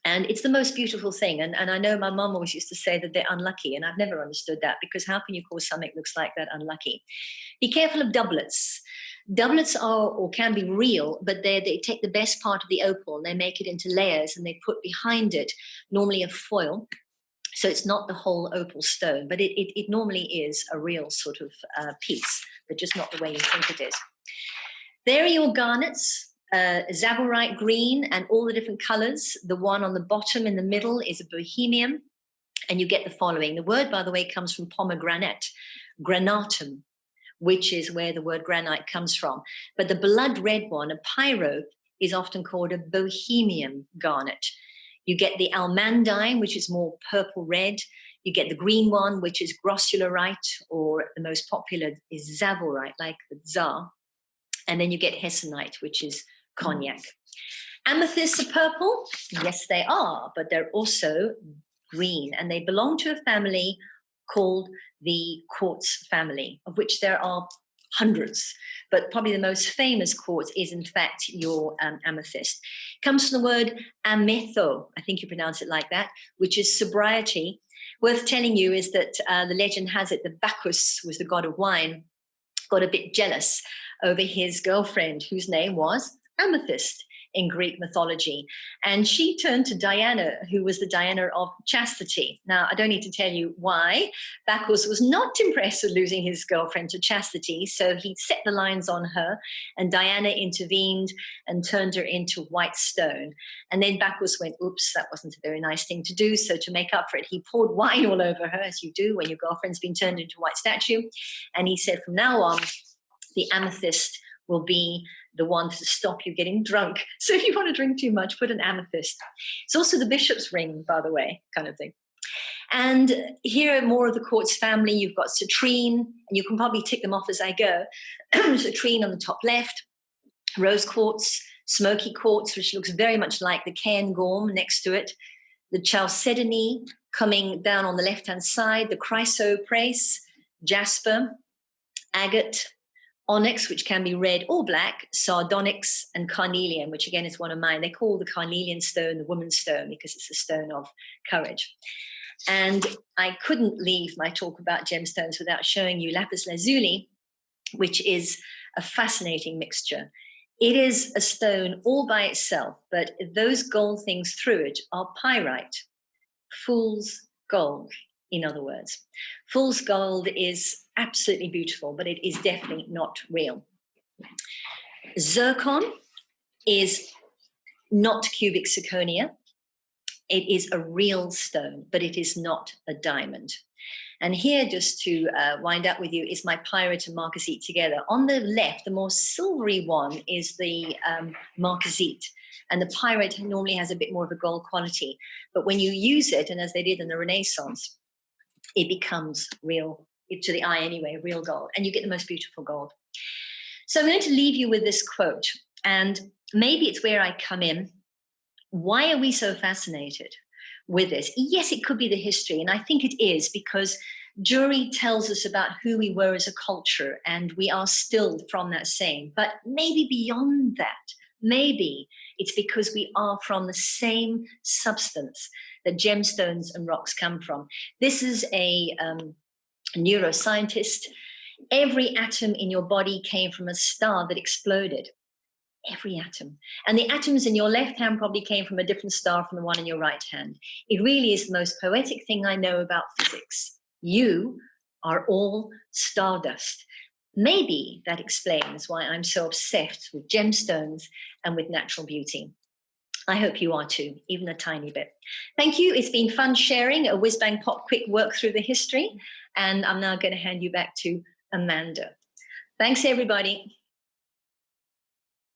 S1: And it's the most beautiful thing. And I know my mum always used to say that they're unlucky, and I've never understood that, because how can you call something that looks like that unlucky? Be careful of doublets. Doublets are, or can be real, but they take the best part of the opal and they make it into layers, and they put behind it normally a foil. So it's not the whole opal stone, but it normally is a real sort of piece, but just not the way you think it is. There are your garnets. Zavorite green and all the different colors. The one on the bottom in the middle is a bohemian, and you get the following. The word, by the way, comes from pomegranate, granatum, which is where the word granite comes from. But the blood red one, a pyrope, is often called a bohemian garnet. You get the almandine, which is more purple red. You get the green one, which is grossularite, or the most popular is zavorite, like the czar. And then you get hessonite, which is cognac. Amethysts are purple? Yes, they are, but they're also green, and they belong to a family called the quartz family, of which there are hundreds, but probably the most famous quartz is in fact your amethyst. It comes from the word ametho, I think you pronounce it like that, which is sobriety. Worth telling you is that the legend has it that Bacchus was the god of wine, got a bit jealous over his girlfriend, whose name was Amethyst in Greek mythology. And she turned to Diana, who was the Diana of chastity. Now, I don't need to tell you why. Bacchus was not impressed with losing his girlfriend to chastity, so he set the lines on her, and Diana intervened and turned her into white stone. And then Bacchus went, oops, that wasn't a very nice thing to do. So to make up for it, he poured wine all over her, as you do when your girlfriend's been turned into a white statue. And he said, from now on, the amethyst will be the one to stop you getting drunk. So if you want to drink too much, put an amethyst. It's also the bishop's ring, by the way, kind of thing. And here are more of the quartz family. You've got citrine, and you can probably tick them off as I go. Citrine on the top left, rose quartz, smoky quartz, which looks very much like the cairngorm next to it, the chalcedony coming down on the left-hand side, the chrysoprase, jasper, agate, onyx, which can be red or black, sardonyx, and carnelian, which again is one of mine. They call the carnelian stone the woman's stone because it's a stone of courage. And I couldn't leave my talk about gemstones without showing you lapis lazuli, which is a fascinating mixture. It is a stone all by itself, but those gold things through it are pyrite, fool's gold, in other words. Fool's gold is absolutely beautiful, but it is definitely not real. Zircon is not cubic zirconia. It is a real stone, but it is not a diamond. And here, just to wind up with you, is my pyrite and marquisite together. On the left, the more silvery one is the marquisite. And the pyrite normally has a bit more of a gold quality. But when you use it, and as they did in the Renaissance, it becomes real, to the eye anyway, real gold. And you get the most beautiful gold. So I'm going to leave you with this quote. And maybe it's where I come in. Why are we so fascinated with this? Yes, it could be the history. And I think it is because jewelry tells us about who we were as a culture. And we are still from that same. But maybe beyond that, maybe it's because we are from the same substance that gemstones and rocks come from. This is a neuroscientist. Every atom in your body came from a star that exploded. Every atom. And the atoms in your left hand probably came from a different star from the one in your right hand. It really is the most poetic thing I know about physics. You are all stardust. Maybe that explains why I'm so obsessed with gemstones and with natural beauty. I hope you are too, even a tiny bit. Thank you. It's been fun sharing a whiz-bang pop quick work through the history. And I'm now going to hand you back to Amanda. Thanks, everybody.